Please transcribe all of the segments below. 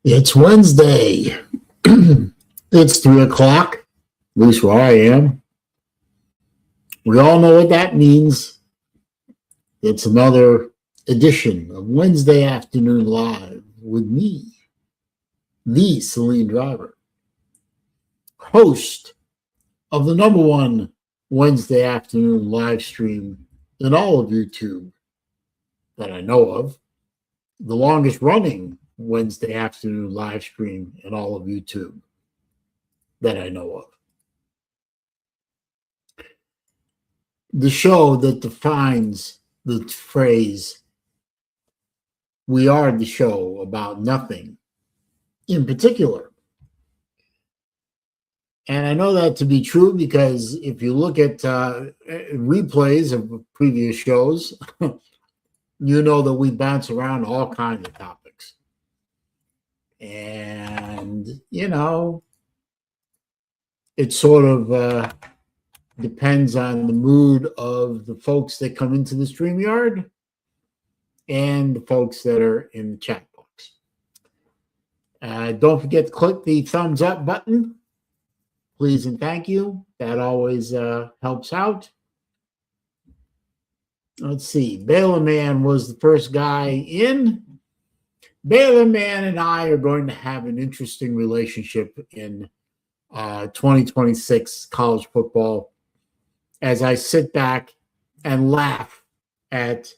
It's Wednesday. It's 3 o'clock, at least where I am. We all know what that means. It's another edition of Wednesday Afternoon Live with me, the SaleenDriver, host of the number one Wednesday afternoon live stream in all of YouTube that I know of, the longest running Wednesday afternoon live stream in all of YouTube that I know of. The show that defines the phrase, we are the show about nothing in particular. And I know that to be true because if you look at replays of previous shows, you know that we bounce around all kinds of topics. And, it sort of depends on the mood of the folks that come into the StreamYard and the folks that are in the chat box. Don't forget to click the thumbs up button. Please and thank you. That always helps out. Let's see. Baylor Man was the first guy in. Baylor Man and I are going to have an interesting relationship in 2026 college football as I sit back and laugh at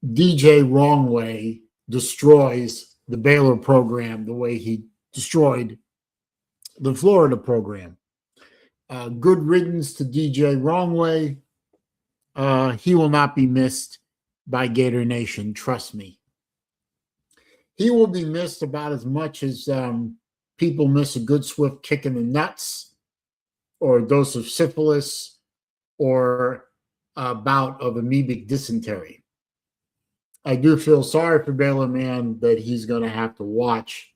DJ Wrongway destroys the Baylor program the way he destroyed the Florida program. Good riddance to DJ Wrongway. He will not be missed by Gator Nation, trust me. He will be missed about as much as people miss a good swift kick in the nuts or a dose of syphilis or a bout of amoebic dysentery. I do feel sorry for Baylor Man that he's going to have to watch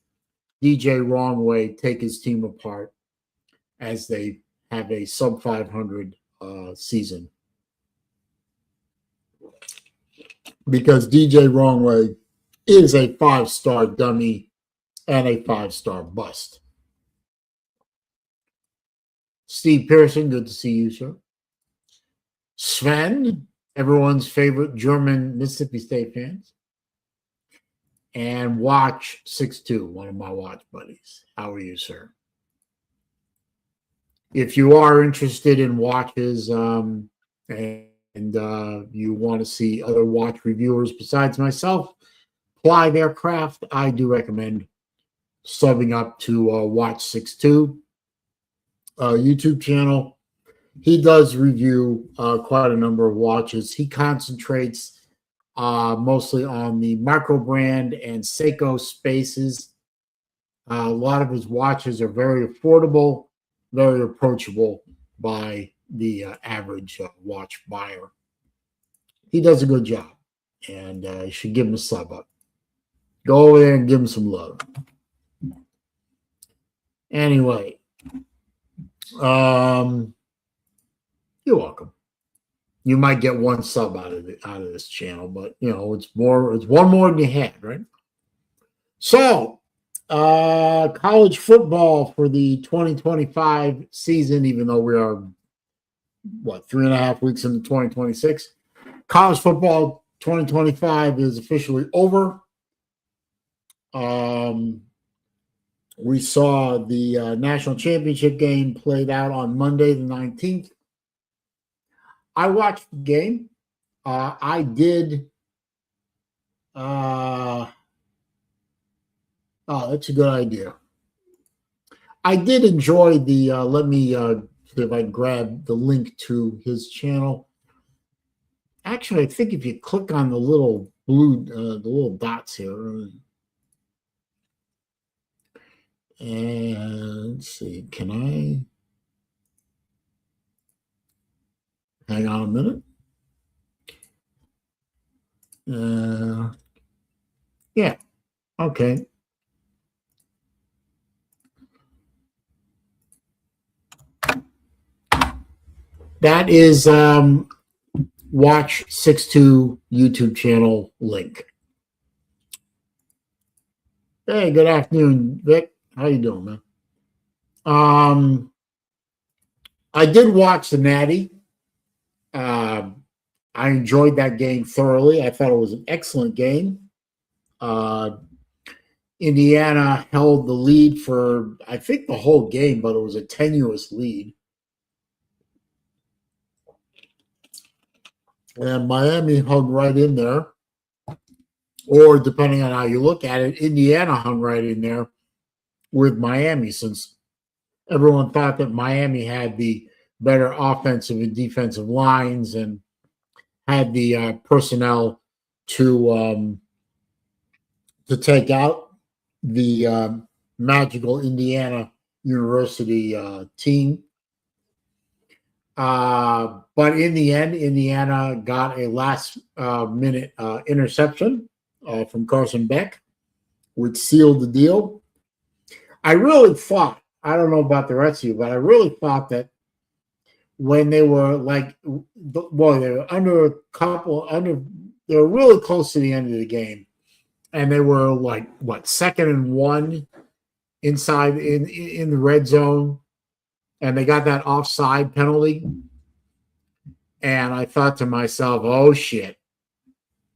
DJ Wrongway take his team apart as they have a sub-500 season. Because DJ Wrongway is a 5-star dummy and a 5-star bust. Steve Pearson, good to see you, sir. Sven, everyone's favorite German Mississippi State fans. And Watch 62, one of my watch buddies. How are you, sir? If you are interested in watches and you want to see other watch reviewers besides myself ply their craft, I do recommend subbing up to Watch 62 YouTube channel. He does review quite a number of watches. He concentrates mostly on the micro brand and Seiko spaces. A lot of his watches are very affordable, very approachable by the average watch buyer. He does a good job, and you should give him a sub up. Go over there and give him some love. Anyway, you're welcome. You might get one sub out of this channel, but it's one more than you had, right? So, college football for the 2025 season, even though we are 3.5 weeks into 2026. College football 2025 is officially over. We saw the national championship game played out on Monday the 19th. I watched the game. I did. Oh, that's a good idea. I did enjoy the. Let me see if I grab the link to his channel. Actually, I think if you click on the little blue, the little dots here, and let's see, can I? Hang on a minute. Yeah. Okay. That is Watch 62 YouTube channel link. Hey, good afternoon, Vic. How you doing, man? Um, I did watch the Natty. Uh, I enjoyed that game thoroughly. I thought it was an excellent game. Uh, Indiana held the lead for, I think, the whole game, but it was a tenuous lead. And Miami hung right in there, or depending on how you look at it, Indiana hung right in there with Miami, since everyone thought that Miami had the better offensive and defensive lines and had the personnel to take out the magical Indiana University team. But in the end, Indiana got a last minute interception from Carson Beck, which sealed the deal. I really thought, I don't know about the rest of you, but I really thought that when they were like, well, they were they were really close to the end of the game, and they were like, what, 2nd and 1 inside in the red zone, and they got that offside penalty. And I thought to myself, oh shit,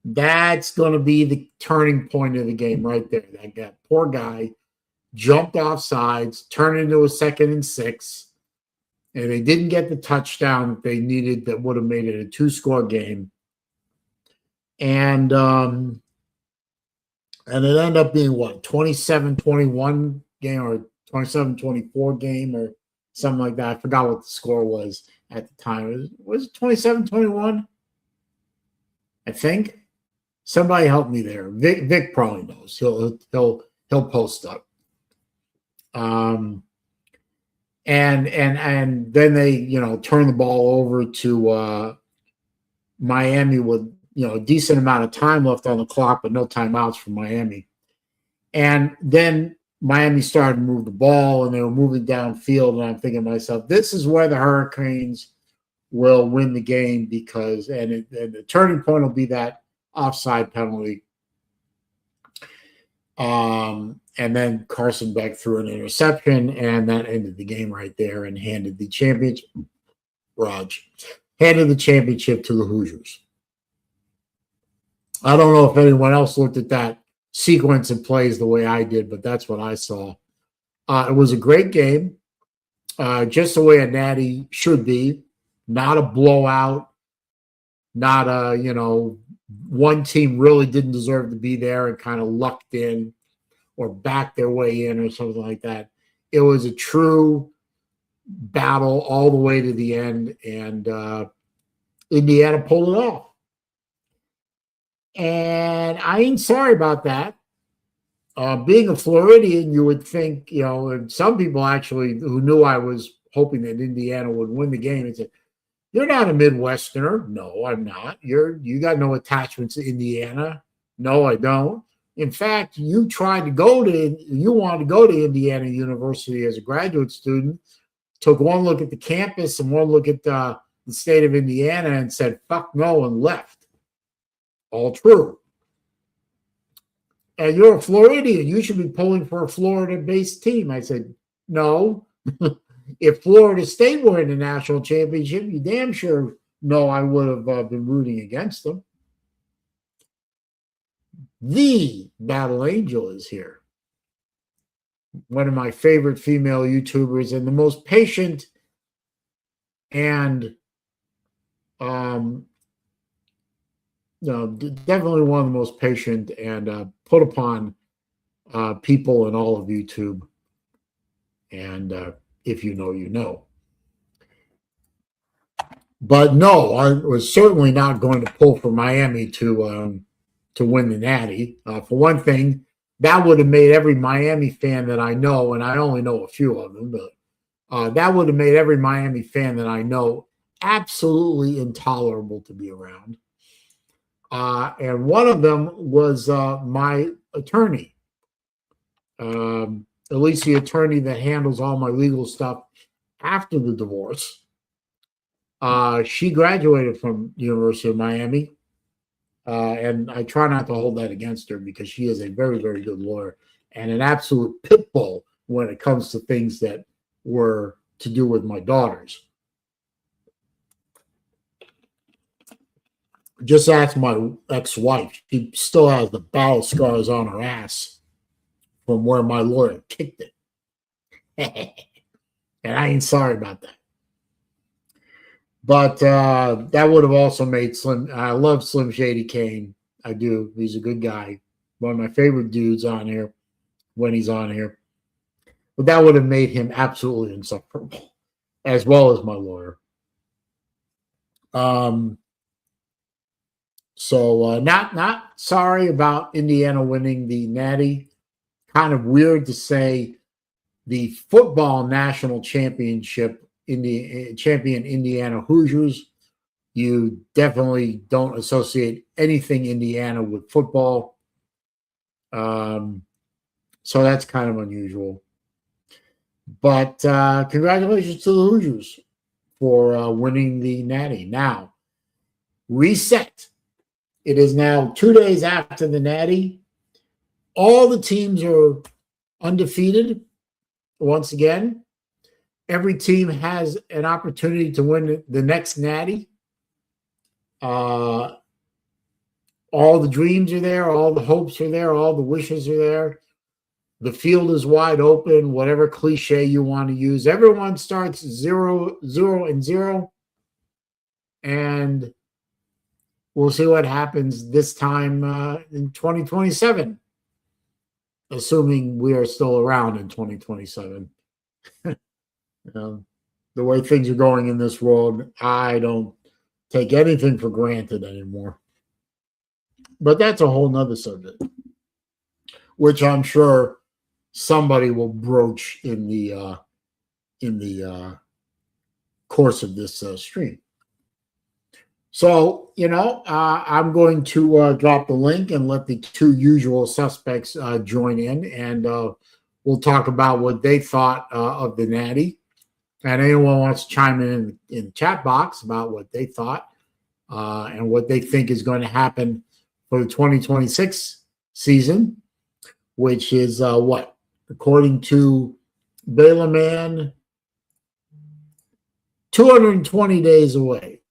that's going to be the turning point of the game right there. That poor guy jumped off sides, turned into a 2nd and 6, and they didn't get the touchdown that they needed that would have made it a 2-score game. And it ended up being what, 27-21 game or 27-24 game or something like that. I forgot what the score was at the time. Was it 27-21? I think. Somebody help me there. Vic probably knows. He'll post up. And then they turn the ball over to Miami with a decent amount of time left on the clock, but no timeouts for Miami. And then Miami started to move the ball, and they were moving downfield. And I'm thinking to myself, this is where the Hurricanes will win the game, because and the turning point will be that offside penalty. And then Carson Beck threw an interception, and that ended the game right there and handed the championship to the Hoosiers. I don't know if anyone else looked at that sequence of plays the way I did, but that's what I saw. It was a great game, just the way a Natty should be. Not a blowout, not a, one team really didn't deserve to be there and kind of lucked in or backed their way in or something like that. It was a true battle all the way to the end, and Indiana pulled it off. And I ain't sorry about that. Being a Floridian, you would think, and some people actually who knew I was hoping that Indiana would win the game and said, "You're not a Midwesterner." No, I'm not. You got no attachments to Indiana. No, I don't. In fact, you wanted to go to Indiana University as a graduate student, took one look at the campus and one look at the state of Indiana and said, "Fuck no," and left. All true. And you're a Floridian. You should be pulling for a Florida-based team. I said, no. If Florida State were in the national championship, you damn sure know I would have been rooting against them. The Battle Angel is here. One of my favorite female YouTubers and the most patient and definitely one of the most patient and put upon people in all of YouTube. And if you know, you know. But no, I was certainly not going to pull for Miami to win the Natty. For one thing, that would have made every Miami fan that I know, and I only know a few of them, but that would have made every Miami fan that I know absolutely intolerable to be around. And one of them was my attorney, at least the attorney that handles all my legal stuff after the divorce. She graduated from University of Miami, and I try not to hold that against her because she is a very, very good lawyer. and an absolute pit bull when it comes to things that were to do with my daughters. Just ask my ex-wife. She still has the battle scars on her ass from where my lawyer kicked it. And I ain't sorry about that. But that would have also made Slim. I love Slim Shady Kane. I do. He's a good guy. One of my favorite dudes on here when he's on here. But that would have made him absolutely insufferable, as well as my lawyer. So not sorry about Indiana winning the Natty. Kind of weird to say the football national championship, champion Indiana Hoosiers. You definitely don't associate anything Indiana with football. So that's kind of unusual. But congratulations to the Hoosiers for winning the Natty. Now, reset. It is now 2 days after the Natty. All the teams are undefeated once again. Every team has an opportunity to win the next Natty. All the dreams are there. All the hopes are there. All the wishes are there. The field is wide open, whatever cliche you want to use. Everyone starts 0-0. And we'll see what happens this time in 2027, assuming we are still around in 2027. The way things are going in this world, I don't take anything for granted anymore. But that's a whole nother subject, which I'm sure somebody will broach in the course of this stream. So, I'm going to drop the link and let the two usual suspects join in, and we'll talk about what they thought of the Natty. And anyone wants to chime in the chat box about what they thought and what they think is going to happen for the 2026 season, which is what? According to Baylor Man, 220 days away,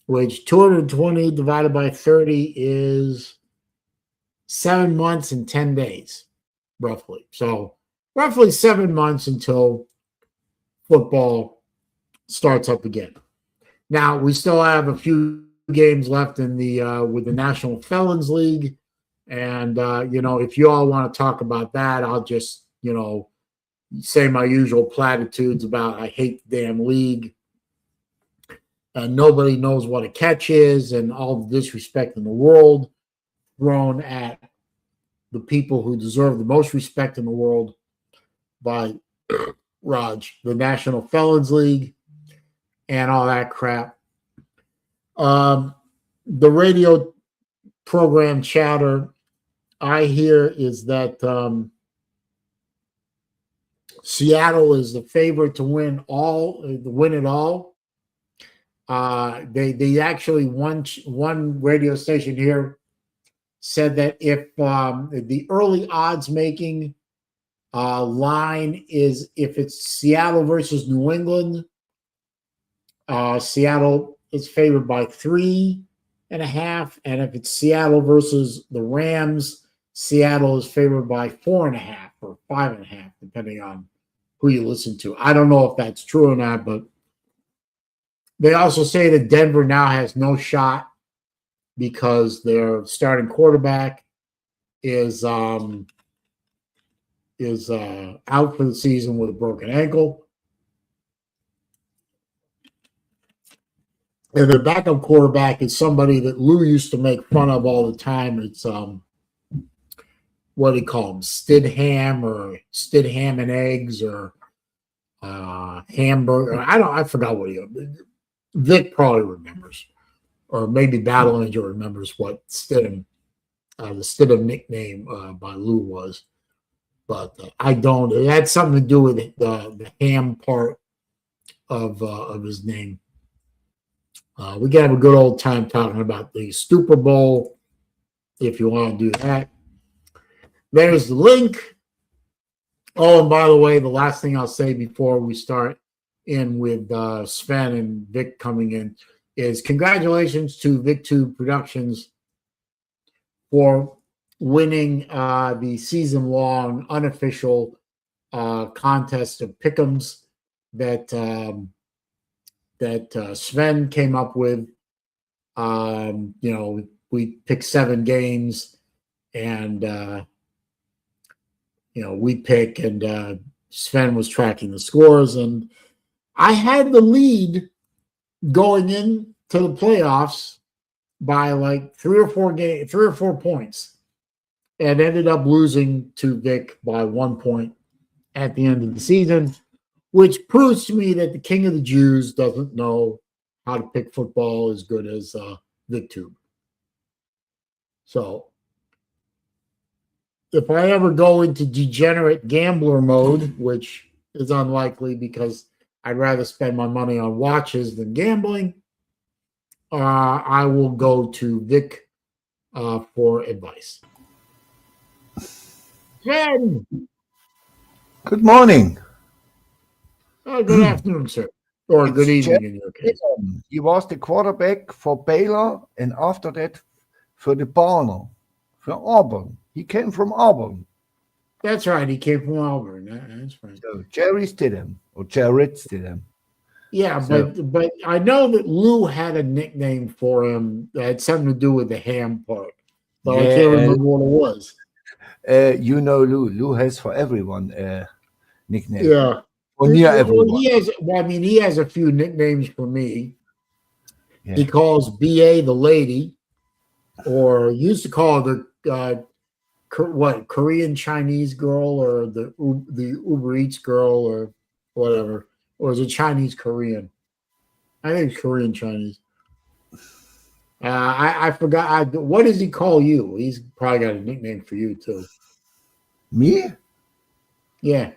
which 220 divided by 30 is 7 months and 10 days, roughly. So roughly 7 months until football starts up again. Now, we still have a few games left in the with the National Felons League. And, if you all want to talk about that, I'll just, say my usual platitudes about I hate the damn league. Nobody knows what a catch is, and all the disrespect in the world thrown at the people who deserve the most respect in the world by Raj, the National Felons League, and all that crap. The radio program chatter I hear is that Seattle is the favorite to win it all. They actually one radio station here said that if the early odds making line is if it's Seattle versus New England, Seattle is favored by 3.5, and if it's Seattle versus the Rams, Seattle is favored by 4.5 or 5.5, depending on who you listen to. I don't know if that's true or not, but they also say that Denver now has no shot because their starting quarterback is out for the season with a broken ankle. And their backup quarterback is somebody that Lou used to make fun of all the time. It's what do you call him? Stidham and eggs or hamburger. I forgot what Vic probably remembers, or maybe Battle Angel remembers what Stidham, the Stidham nickname by Lou was. But I don't. It had something to do with the ham part of his name. We can have a good old time talking about the Super Bowl if you want to do that. There's the link. Oh, and by the way, the last thing I'll say before we start in with Sven and Vic coming in is congratulations to VicTube Productions for winning the season-long unofficial contest of pick'ems that Sven came up with. We picked 7 games, and we pick, and Sven was tracking the scores, and I had the lead going into the playoffs by like 3 or 4 points, and ended up losing to Vic by 1 point at the end of the season, which proves to me that the King of the Jews doesn't know how to pick football as good as VicTube. So if I ever go into degenerate gambler mode, which is unlikely because I'd rather spend my money on watches than gambling, I will go to Vic for advice. Ken! Good morning. Good afternoon, sir. Or good evening in your case. He was the quarterback for Baylor, and after that for the Barner, for Auburn. He came from Auburn. That's right. He came from Auburn. That's right. So Jerry Stidham, or Jared Stidham. Yeah, but I know that Lou had a nickname for him that had something to do with the ham part, but I can't remember what it was. Lou. Lou has for everyone a nickname. Yeah. Or near everyone. He has a few nicknames for me. Yeah. He calls BA the lady, or used to call her the Korean Chinese girl, or the Uber Eats girl, or whatever, or is it Chinese Korean? I think it's Korean Chinese. I forgot. What does he call you? He's probably got a nickname for you too. Me? Yeah.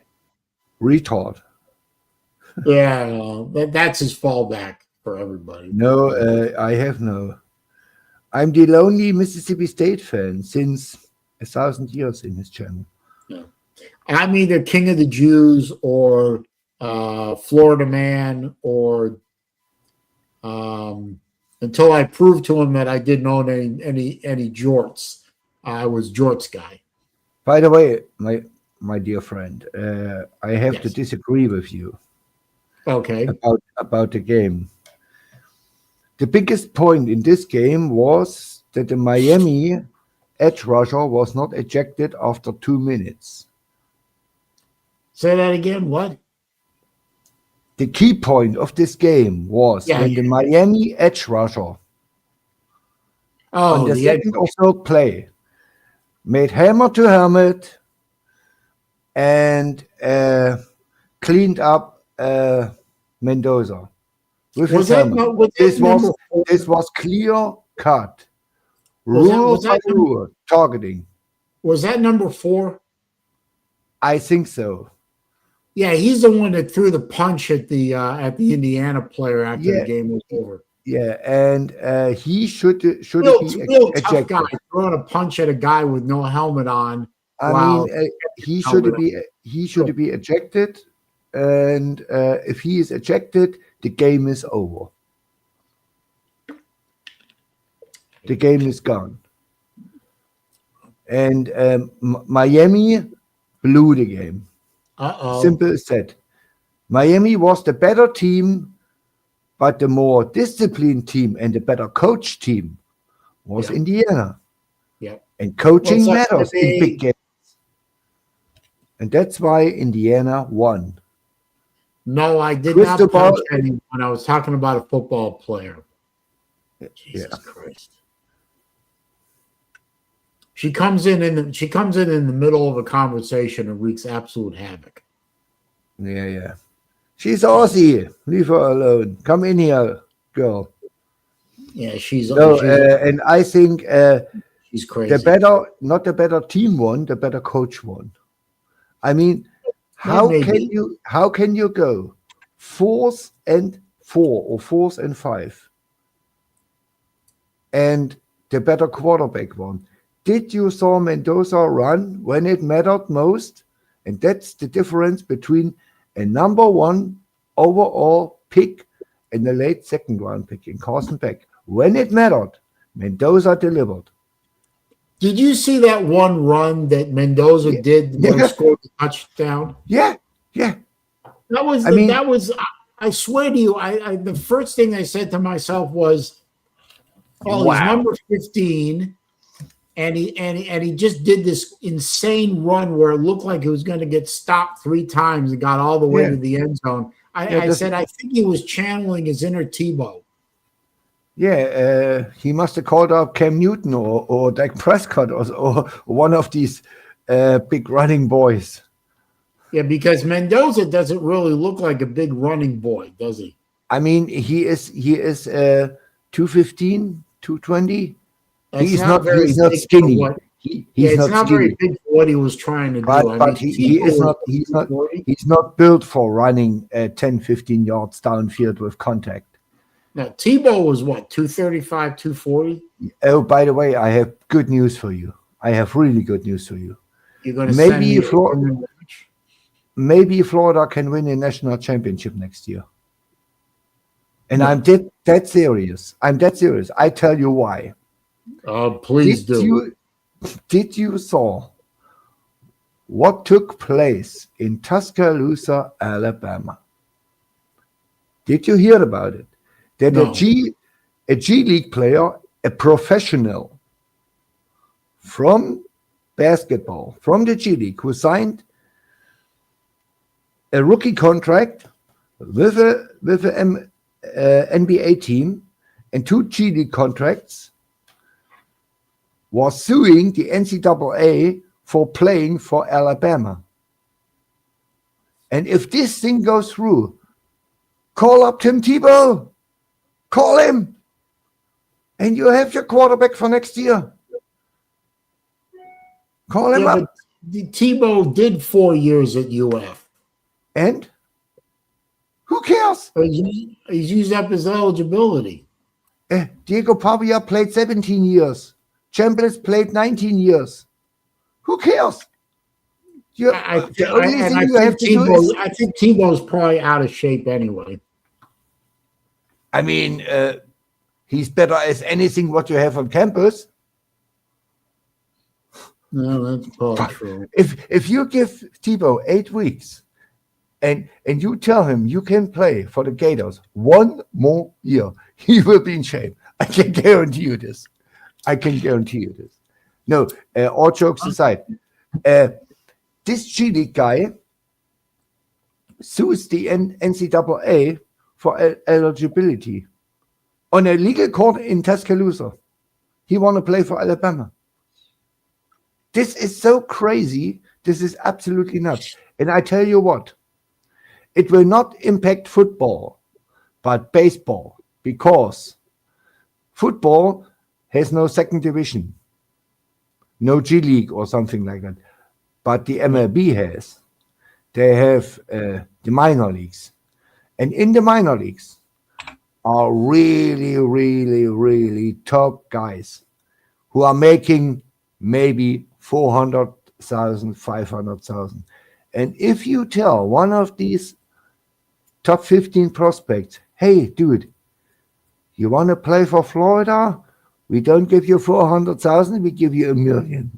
Retard. Yeah, that's his fallback for everybody. No, I have no. I'm the lonely Mississippi State fan since 1,000 years in his channel. Yeah. I'm either King of the Jews or Florida Man, or until I proved to him that I didn't own any jorts, I was jorts guy. By the way, my dear friend, I have to disagree with you. Okay. About the game. The biggest point in this game was that the Miami edge rusher was not ejected after 2 minutes. Say that again. What? The key point of this game was when the Miami edge rusher on the second or third play made helmet to helmet and cleaned up Mendoza with his helmet. This was clear cut. Rule by rule targeting. Was that number 4? I think so. Yeah, he's the one that threw the punch at the Indiana player after the game was over. Yeah, and he should be real tough guy throwing a punch at a guy with no helmet on. He should be ejected, and if he is ejected, the game is over. The game is gone. And Miami blew the game. Simple as that. Miami was the better team, but the more disciplined team and the better coach team was Indiana. Yeah. And coaching matters in big games. And that's why Indiana won. No, I did not punch anyone. I was talking about a football player. Jesus Christ. She comes in the middle of a conversation and wreaks absolute havoc. Yeah. She's Aussie. Leave her alone. Come in here, girl. Yeah, she's and I think she's crazy. Not the better team won, the better coach won. I mean, how can you go 4th and 4 or 4th and 5, and the better quarterback won? did you saw Mendoza run when it mattered most? And that's the difference between a number 1 overall pick and a late second round pick in Carson Beck. When it mattered, Mendoza delivered. Did you see that one run that Mendoza did when he scored the touchdown? Yeah. That was I swear to you, the first thing I said to myself was, "Oh, he's number 15." And he just did this insane run where it looked like he was going to get stopped 3 times and got all the way to the end zone. I said, I think he was channeling his inner Tebow. Yeah, he must have called up Cam Newton or Dak Prescott or one of these big running boys. Yeah, because Mendoza doesn't really look like a big running boy, does he? I mean, he is 215, 220. He's not skinny. It's not very big for what he was trying to do. But he's not built for running 10, 15 yards downfield with contact. Now, Tebow was what, 235, 240? Oh, by the way, I have good news for you. I have really good news for you. You're going to send me maybe Florida can win a national championship next year. And I'm dead serious. I'm dead serious. I tell you why. Please do. Did you saw what took place in Tuscaloosa, Alabama? Did you hear about it? That a G League player, a professional from basketball, from the G League, who signed a rookie contract with an NBA team and 2 G League contracts, was suing the NCAA for playing for Alabama. And if this thing goes through, call up Tim Tebow. Call him. And you have your quarterback for next year. Call him up. Tebow did 4 years at UF. And? Who cares? He's used up his eligibility. Diego Pavia played 17 years. Chambliss played 19 years. Who cares? I think Tebow's probably out of shape anyway. I mean, he's better as anything what you have on campus. No, that's probably true. If you give Tebow 8 weeks and you tell him you can play for the Gators 1 more year, he will be in shape. I can guarantee you this. No, all jokes aside, this G League guy sues the NCAA for eligibility on a legal court in Tuscaloosa. He want to play for Alabama. This is so crazy. This is absolutely nuts. And I tell you what, it will not impact football, but baseball, because football has no second division, no G League or something like that. But the MLB has. They have the minor leagues. And in the minor leagues are really, really, really top guys who are making maybe 400,000, 500,000. And if you tell one of these top 15 prospects, hey, dude, you want to play for Florida? We don't give you 400,000, we give you $1 million.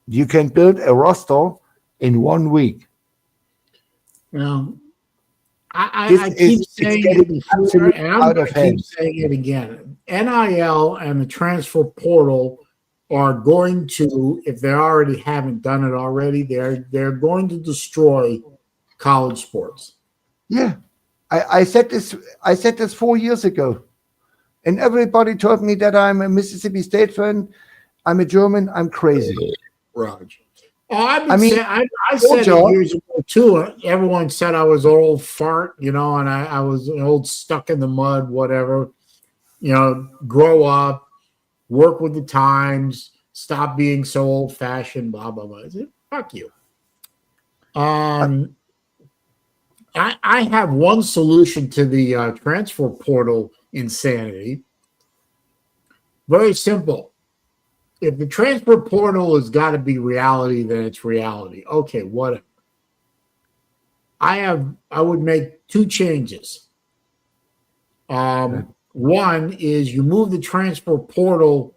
You can build a roster in 1 week. Well, I keep saying it before, and I'm going to keep saying it again. NIL and the transfer portal are going to, if they already haven't done it already, they're going to destroy college sports. Yeah, I said this 4 years ago. And everybody told me that I'm a Mississippi State fan. I'm a German. I'm crazy. Raj. I said it years ago too. Everyone said I was an old fart, and I was an old stuck in the mud, whatever. Grow up, work with the times, stop being so old fashioned, blah blah blah. I said, fuck you. I have one solution to the transfer portal insanity. Very simple. if the transfer portal has got to be reality, then it's reality. Okay, whatever. I would make two changes. One is you move the transfer portal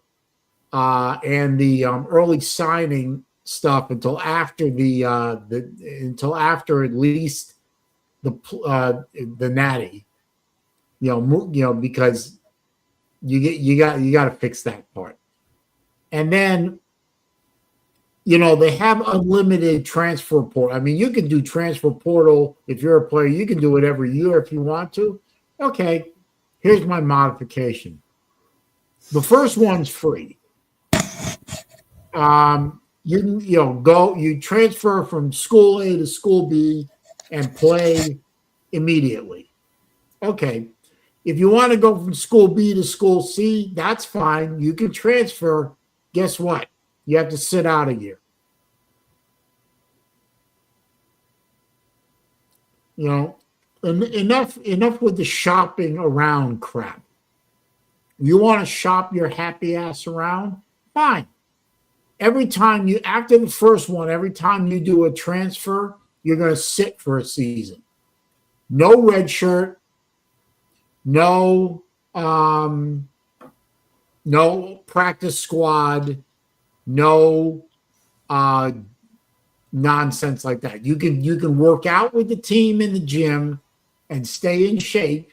and the early signing stuff until after until after at least the natty. Because you got to fix that part. And then they have unlimited transfer portal. I mean, you can do transfer portal if you're a player. You can do it every year if you want to. Okay, here's my modification. The first one's free. You transfer from school A to school B and play immediately. Okay. If you want to go from school B to school C, that's fine. You can transfer. Guess what? You have to sit out a year. Enough with the shopping around crap. You want to shop your happy ass around? Fine. After the first one, every time you do a transfer, you're going to sit for a season. No red shirt. No practice squad, no nonsense like that. You can work out with the team in the gym and stay in shape,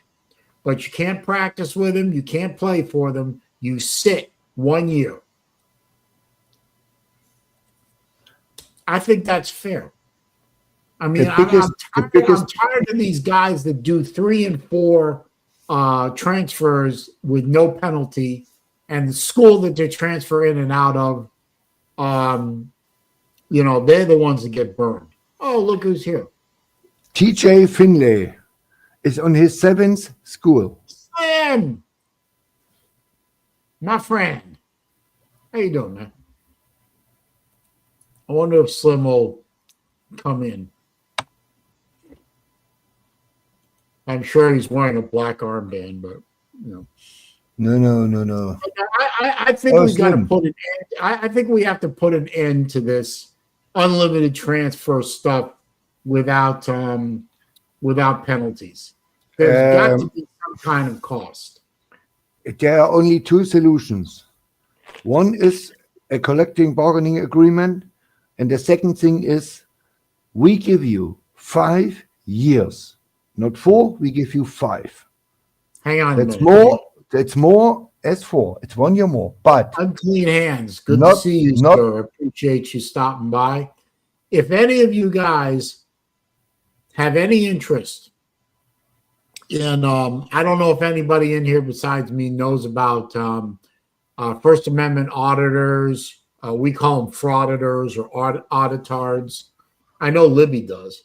but you can't practice with them. You can't play for them. You sit 1 year. I think that's fair. I mean, I'm tired of these guys that do 3 and 4 transfers with no penalty, and the school that they transfer in and out of, they're the ones that get burned. Oh, look who's here. TJ Finlay is on his 7th school. Slim! My friend. How you doing, man? I wonder if Slim will come in. I'm sure he's wearing a black armband, but No. I think we got to put an end. I think we have to put an end to this unlimited transfer stuff without penalties. There's got to be some kind of cost. There are only 2 solutions. One is a collective bargaining agreement, and the second thing is we give you 5 years. Not 4, we give you 5. Hang on. That's more as 4. It's 1 year more. But unclean hands. Good to see you, sir. I appreciate you stopping by. If any of you guys have any interest in, I don't know if anybody in here besides me knows about First Amendment auditors. We call them frauditors or auditards. I know Libby does.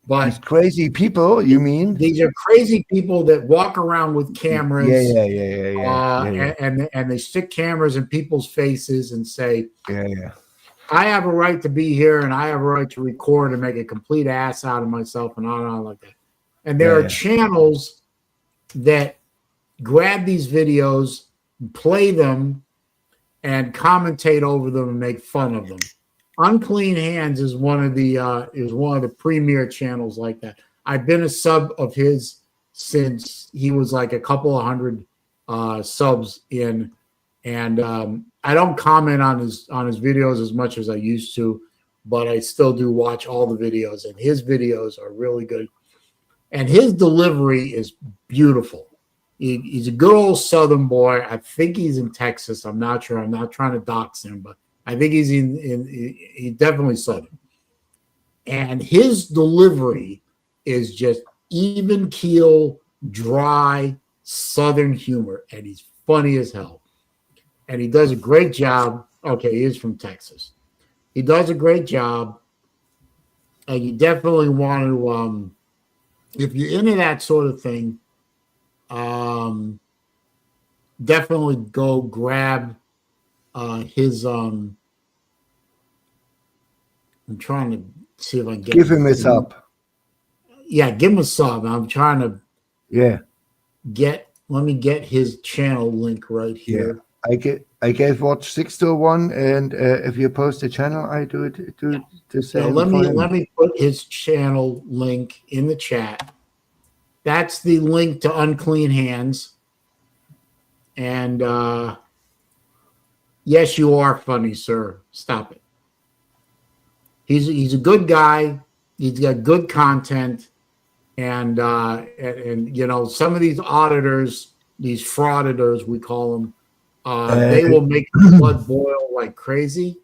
But these crazy people, you mean? These are crazy people that walk around with cameras. Yeah. And they stick cameras in people's faces and say, Yeah. I have a right to be here and I have a right to record and make a complete ass out of myself and on like that. And there are channels that grab these videos, play them, and commentate over them and make fun of them. Unclean Hands is one of the premier channels like that. I've been a sub of his since he was like a couple of hundred subs in, and I don't comment on his videos as much as I used to, but I still do watch all the videos, and his videos are really good, and his delivery is beautiful. He's a good old Southern boy. I think he's in Texas. I'm not sure. I'm not trying to dox him, but I think he's he's definitely Southern. And his delivery is just even keel, dry, Southern humor. And he's funny as hell. And he does a great job. Okay, he is from Texas. He does a great job. And you definitely want to, if you're into that sort of thing, definitely go grab his I'm trying to see if I can give him a sub. Yeah, give him a sub. I'm trying to let me get his channel link right here. I gave watch 6-1, and if you post the channel, I do the same. Let me put his channel link in the chat. That's the link to Unclean Hands. And yes, you are funny, sir. Stop it. He's a good guy. He's got good content. And you know, some of these auditors, these frauditors, we call them, they will make the blood boil like crazy.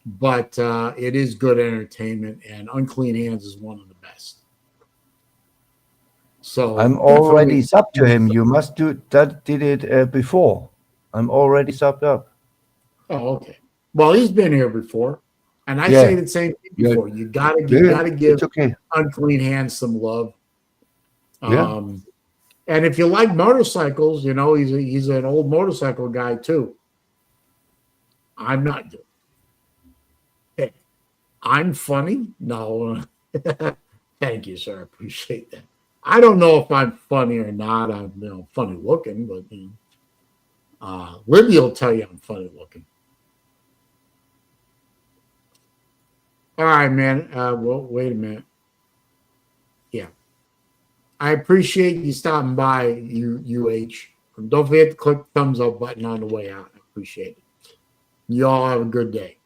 But it is good entertainment, and Unclean Hands is one of the best. So I'm already subbed to him. You must do that. Did it before? I'm already subbed up. Oh, okay. Well, he's been here before, and I say the same thing before. You gotta give Unclean Hands some love. And if you like motorcycles, you know, he's an old motorcycle guy too. I'm not good. Hey, I'm funny? No. Thank you, sir. I appreciate that. I don't know if I'm funny or not. I'm funny looking, but Libby will tell you I'm funny looking. All right, man. Well, wait a minute. Yeah. I appreciate you stopping by, UH. Don't forget to click the thumbs up button on the way out. I appreciate it. You all have a good day.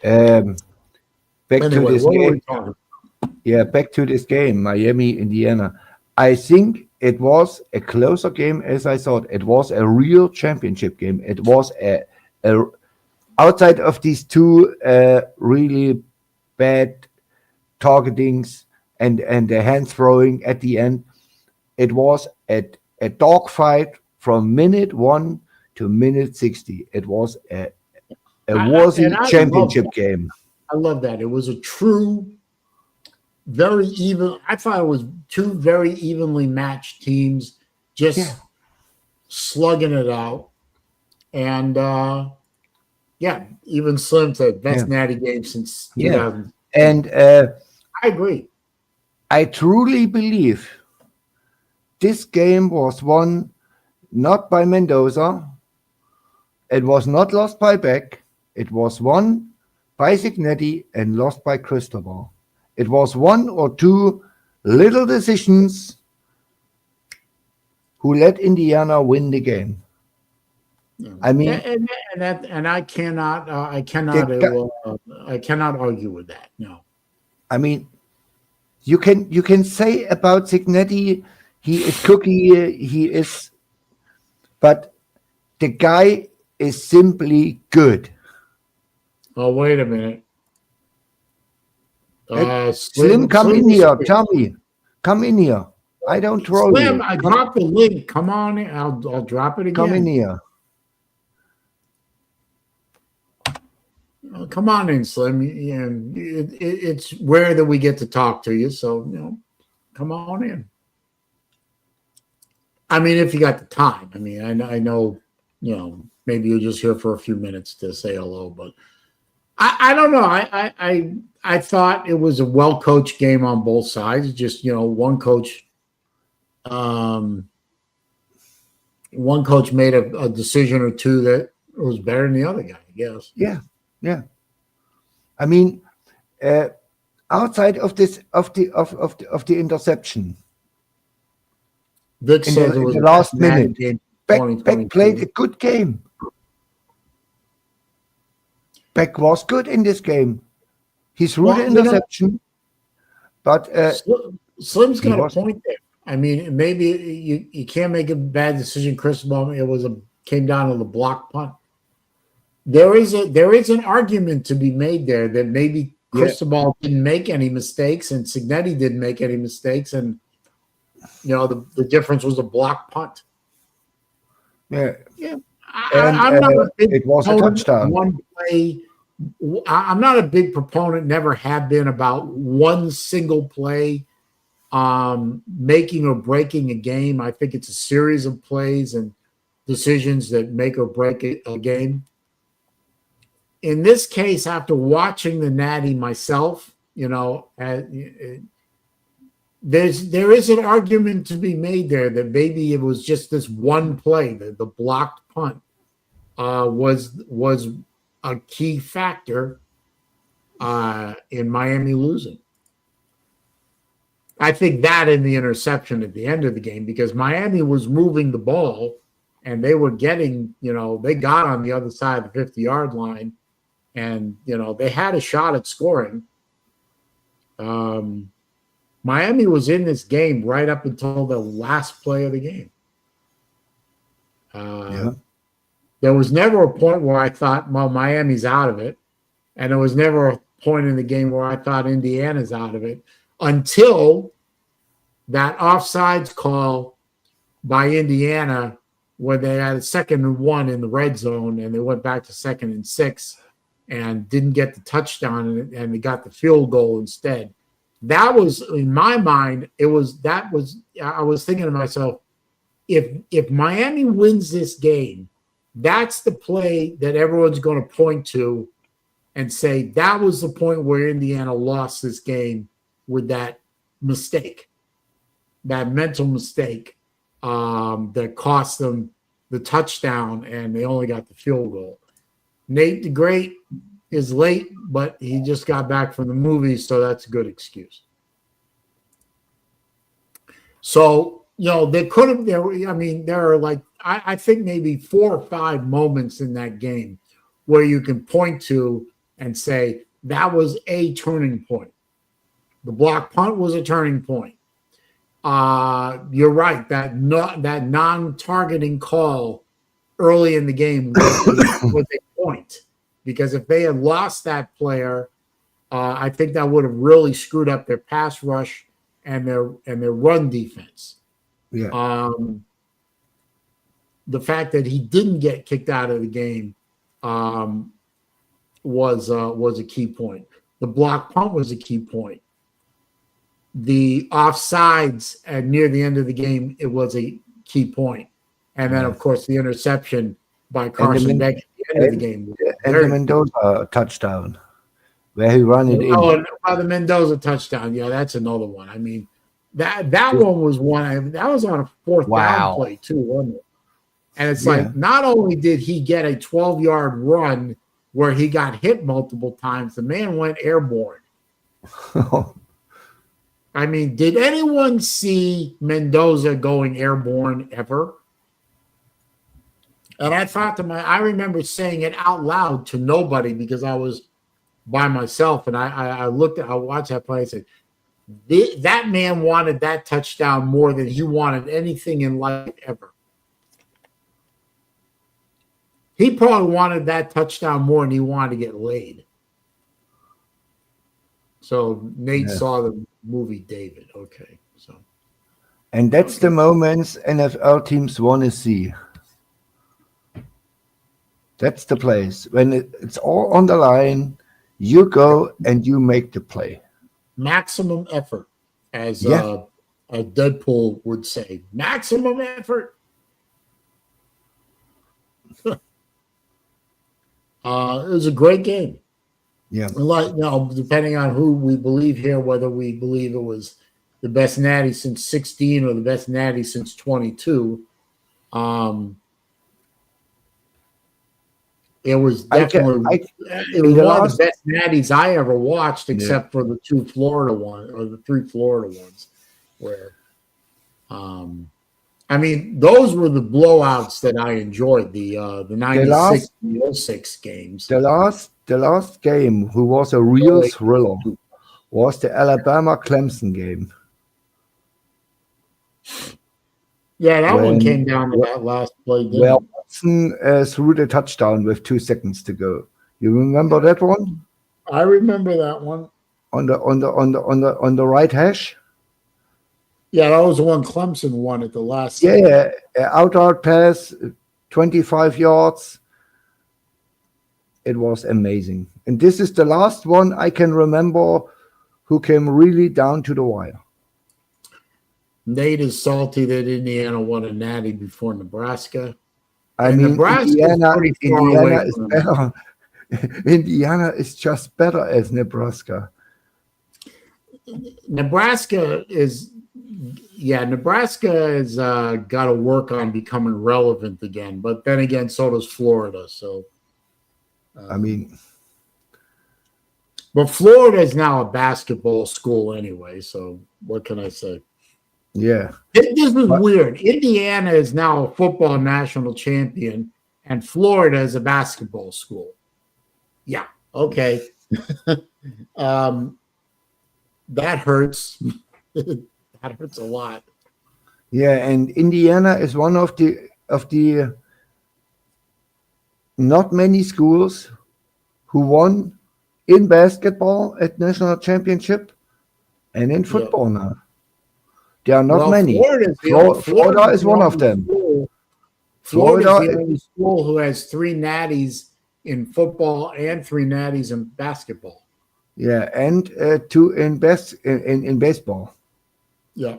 Back to this game. Yeah, back to this game, Miami, Indiana. I think it was a closer game as I thought. It was a real championship game. It was a outside of these two really bad targetings and the hand throwing at the end. It was a dogfight from minute 1 to minute 60. It was a worthy championship game. I love that. It was a true, very even. I thought it was two very evenly matched teams just slugging it out. And even Slim said best natty game since 2000. And I agree. I truly believe this game was won not by Mendoza. It was not lost by Beck. It was won by Signetti and lost by Cristobal. It was one or two little decisions who let Indiana win the game. I mean, and I cannot argue with that. No, I mean, you can say about Signetti, he is cookie, but the guy is simply good. Oh, wait a minute. Slim, come in here. Tell me. Come in here. I don't troll Slim, you. I dropped the link. Come on in. I'll drop it again. Come in here. Come on in, Slim. It's rare that we get to talk to you, so come on in. I mean, if you got the time. I mean, I know, maybe you're just here for a few minutes to say hello, but I don't know. I thought it was a well-coached game on both sides. Just, one coach made a decision or two that was better than the other guy, I guess. Yeah. I mean, outside of this of the interception, Vic says it was the last minute. Beck played a good game. Beck was good in this game. He threw the interception, but Slim's got a point there. I mean, maybe you can't make a bad decision. Chris Bowman, came down to the block punt. There is an argument to be made there that maybe Cristobal didn't make any mistakes and Signetti didn't make any mistakes, and the difference was a block punt. Yeah. I'm not a big it was a touchdown. One play. I'm not a big proponent, never have been, about one single play making or breaking a game. I think it's a series of plays and decisions that make or break a game. In this case, after watching the Natty myself, there is an argument to be made there that maybe it was just this one play, the blocked punt, was a key factor in Miami losing. I think that and the interception at the end of the game, because Miami was moving the ball and they were getting, they got on the other side of the 50-yard line, and, they had a shot at scoring. Miami was in this game right up until the last play of the game. There was never a point where I thought, well, Miami's out of it. And there was never a point in the game where I thought Indiana's out of it, until that offsides call by Indiana, where they had a 2nd and 1 in the red zone, and they went back to 2nd and 6 and didn't get the touchdown, and they got the field goal instead. That was, in my mind, I was thinking to myself, if Miami wins this game, that's the play that everyone's going to point to and say that was the point where Indiana lost this game, with that mistake, that mental mistake that cost them the touchdown, and they only got the field goal. Nate the Great is late, but he just got back from the movie, so that's a good excuse. So, there are like, I think maybe 4 or 5 moments in that game where you can point to and say that was a turning point. The block punt was a turning point. You're right, that non-targeting call early in the game was a point, because if they had lost that player, I think that would have really screwed up their pass rush and their run defense. Yeah. The fact that he didn't get kicked out of the game was a key point. The block punt was a key point. The offsides near the end of the game, it was a key point. And then, of course, the interception by Carson Beck at the end of the game. And the Mendoza touchdown, where he ran it in. Oh, the Mendoza touchdown. Yeah, that's another one. I mean, that one was one. That was on a 4th down play, too, wasn't it? And it's like, not only did he get a 12-yard run where he got hit multiple times, the man went airborne. I mean, did anyone see Mendoza going airborne ever? And I thought I remember saying it out loud to nobody, because I was by myself, and I watched that play and said, that man wanted that touchdown more than he wanted anything in life ever. He probably wanted that touchdown more than he wanted to get laid. So Nate saw the movie David. Okay. So. And that's the moments NFL teams want to see. That's the place. When it's all on the line, you go and you make the play. Maximum effort, as Deadpool would say. Maximum effort. It was a great game. Yeah. Like, depending on who we believe here, whether we believe it was the best natty since 16 or the best natty since 22, it was definitely it was one of the best natties I ever watched, except for the 2 Florida ones or the 3 Florida ones, where I mean, those were the blowouts that I enjoyed, the 96 and 06 games. The last game, who was a real thriller, was the Alabama-Clemson game. Yeah, that one came down to that last play. Well, Watson threw the touchdown with 2 seconds to go. You remember that one? I remember that one. On the right hash. Yeah, that was the one Clemson won at the last. Yeah, out pass, 25 yards. It was amazing. And this is the last one I can remember who came really down to the wire. Nate is salty that Indiana won a natty before Nebraska. I mean, Indiana is better. Indiana is just better as Nebraska. Nebraska has got to work on becoming relevant again. But then again, so does Florida. So, but Florida is now a basketball school anyway. So what can I say? Yeah. This is weird. Indiana is now a football national champion, and Florida is a basketball school. Yeah. Okay. That hurts. That hurts a lot. Yeah, and Indiana is one of the not many schools who won in basketball at national championship and in football now. There are not many. Florida is one of them. Florida is the only school who has 3 natties in football and 3 natties in basketball. Yeah, and 2 in baseball. Yeah.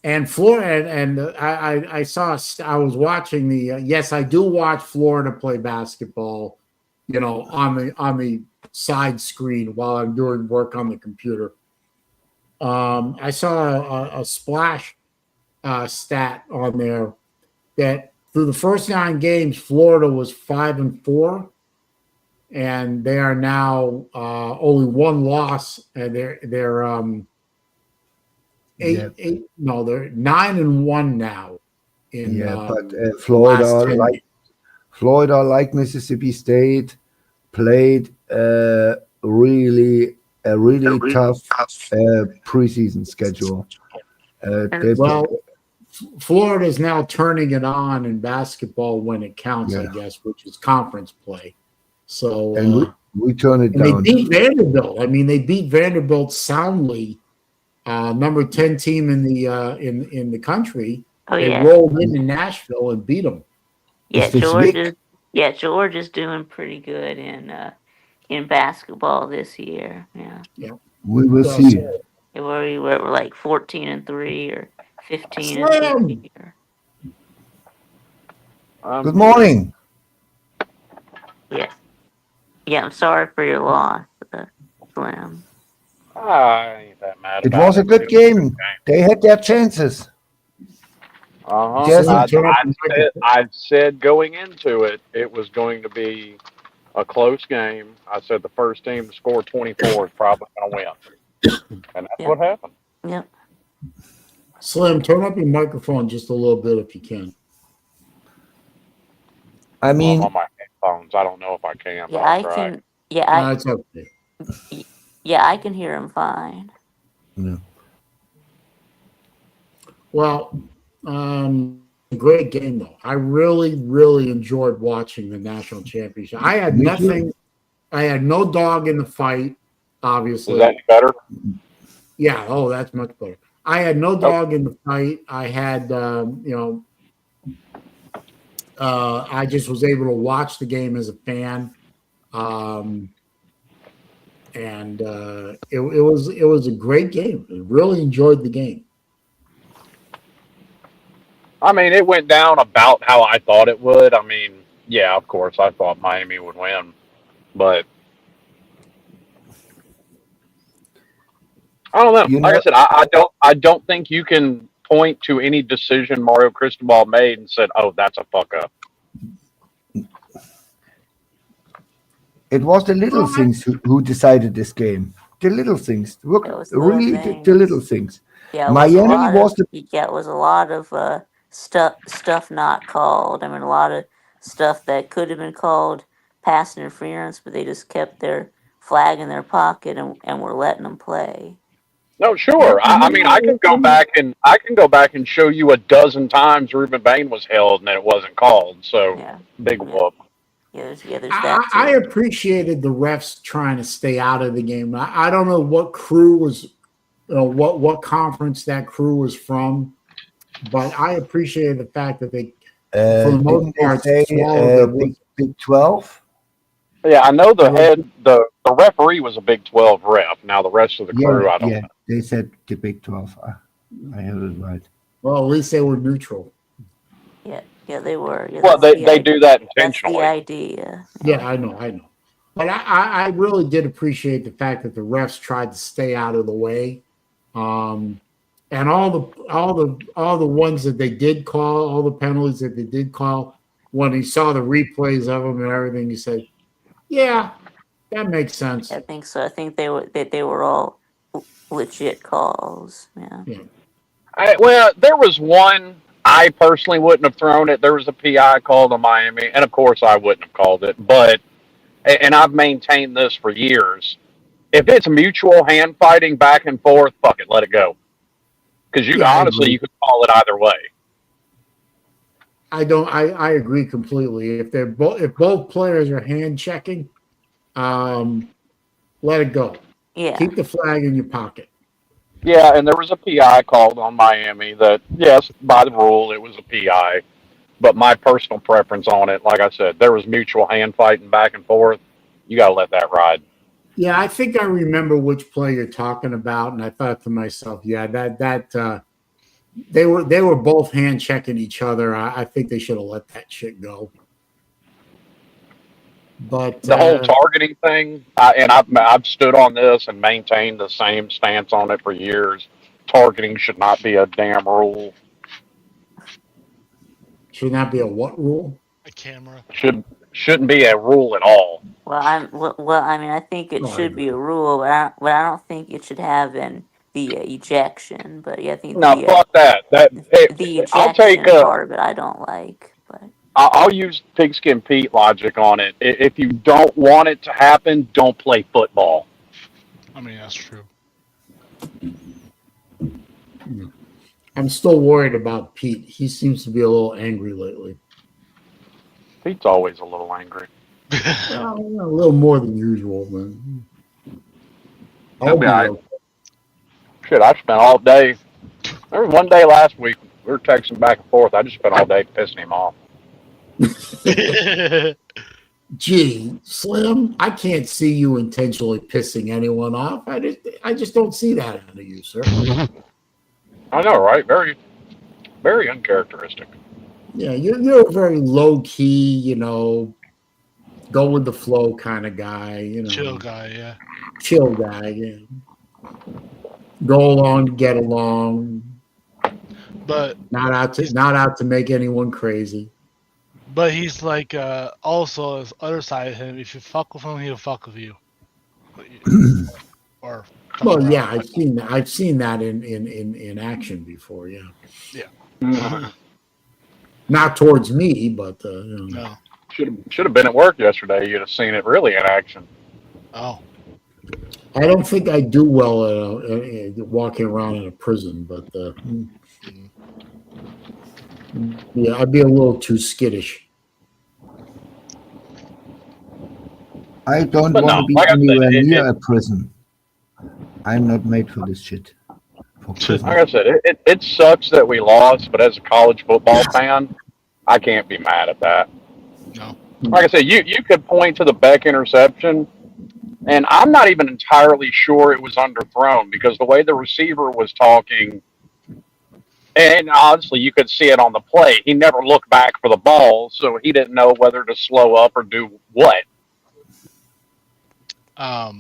And Florida, and I was watching yes, I do watch Florida play basketball, on the side screen while I'm doing work on the computer. I saw a splash stat on there that through the first 9 games, Florida was 5-4, and they are now only 1 loss, and they're they're 9-1 now. But Florida, like Mississippi State, played really tough preseason schedule. Florida is now turning it on in basketball when it counts, I guess, which is conference play. So and we turn it down. They beat Vanderbilt. I mean, they beat Vanderbilt soundly. Number 10 team in the country. They rolled into Nashville and beat them. Yeah, George is doing pretty good in basketball this year. Yeah. We will see. We're like 14-3 or 15-3. Good morning. Yeah. Yeah, I'm sorry for your loss, Slim. I ain't that mad. It was a good game. They had their chances. I said going into it, it was going to be a close game. I said the first team to score 24 is probably going to win. And that's what happened. Yep. Slim, turn up your microphone just a little bit if you can. I mean, I'm on my headphones. I don't know if I can. Yeah, I can. Yeah, it's okay. Yeah, I can hear him fine. Yeah. Well, great game though. I really, really enjoyed watching the national championship. I had nothing. I had no dog in the fight. Obviously, is that better? Yeah. Oh, that's much better. I had no dog in the fight. I had, I just was able to watch the game as a fan. And it was a great game. I really enjoyed the game. I mean, it went down about how I thought it would. I mean, yeah, of course, I thought Miami would win, but I don't know. Like I said, I don't think you can point to any decision Mario Cristobal made and said, "Oh, that's a fuck up." It was the little things who decided this game. The little things. Look, really, the little things. Yeah, Miami was it was a lot of stuff not called. I mean, a lot of stuff that could have been called pass interference, but they just kept their flag in their pocket and were letting them play. No, sure. I mean, I can go back and show you a dozen times Reuben Bain was held and it wasn't called. So big whoop. Yeah, there's that. I appreciated the refs trying to stay out of the game. I don't know what crew was, what conference that crew was from, but I appreciated the fact that they, for the most part, Big 12. Yeah, I know the referee was a Big 12 ref. Now the rest of the crew, I don't know. They said the Big 12. I heard it right. Well, at least they were neutral. Yeah, they were. Yeah, well, they do that intentionally. That's the idea. Yeah, I know. But I really did appreciate the fact that the refs tried to stay out of the way. And all the ones that they did call, all the penalties that they did call, when he saw the replays of them and everything, he said, "Yeah, that makes sense." I think so. I think they were all legit calls. Yeah. Well, there was one I personally wouldn't have thrown it. There was a PI called on Miami, and of course I wouldn't have called it. But and I've maintained this for years. If it's mutual hand fighting back and forth, fuck it, let it go. Because honestly, you could call it either way. I agree completely. If both players are hand checking, let it go. Yeah. Keep the flag in your pocket. Yeah, and there was a PI called on Miami that, yes, by the rule, it was a PI. But my personal preference on it, like I said, there was mutual hand fighting back and forth. You got to let that ride. Yeah, I think I remember which play you're talking about, and I thought to myself, yeah, they were both hand checking each other. I think they should have let that shit go. But the whole targeting thing, I've stood on this and maintained the same stance on it for years. Targeting should not be a damn rule. Should not be a what rule? A camera. Shouldn't be a rule at all. Well, I mean, I think it should be a rule, but I don't think it should have the ejection. But yeah, I think fuck that. The ejection part of it, I don't like. But I'll use Pigskin Pete logic on it. If you don't want it to happen, don't play football. I mean, that's true. I'm still worried about Pete. He seems to be a little angry lately. Pete's always a little angry. Well, a little more than usual, man. Shit, I spent all day. There was one day last week we were texting back and forth. I just spent all day pissing him off. Gee, Slim, I can't see you intentionally pissing anyone off. I just don't see that out of you, sir. I know, right? Very, very uncharacteristic. Yeah, you're a very low key, go with the flow kind of guy, Chill guy, yeah. Chill guy, yeah. Go along to get along. But not out to make anyone crazy. But he's like also his other side of him. If you fuck with him, he'll fuck with you. Well, yeah, I've seen that in action before. Yeah. Yeah. Not towards me, but no. Should have been at work yesterday. You'd have seen it really in action. Oh. I don't think I do well at walking around in a prison, but yeah, I'd be a little too skittish. I don't want to be anywhere near a prison. I'm not made for this shit. Like I said, it sucks that we lost, but as a college football fan, I can't be mad at that. No. Like I said, you could point to the Beck interception, and I'm not even entirely sure it was underthrown because the way the receiver was talking, and honestly, you could see it on the play. He never looked back for the ball, so he didn't know whether to slow up or do what. Yeah,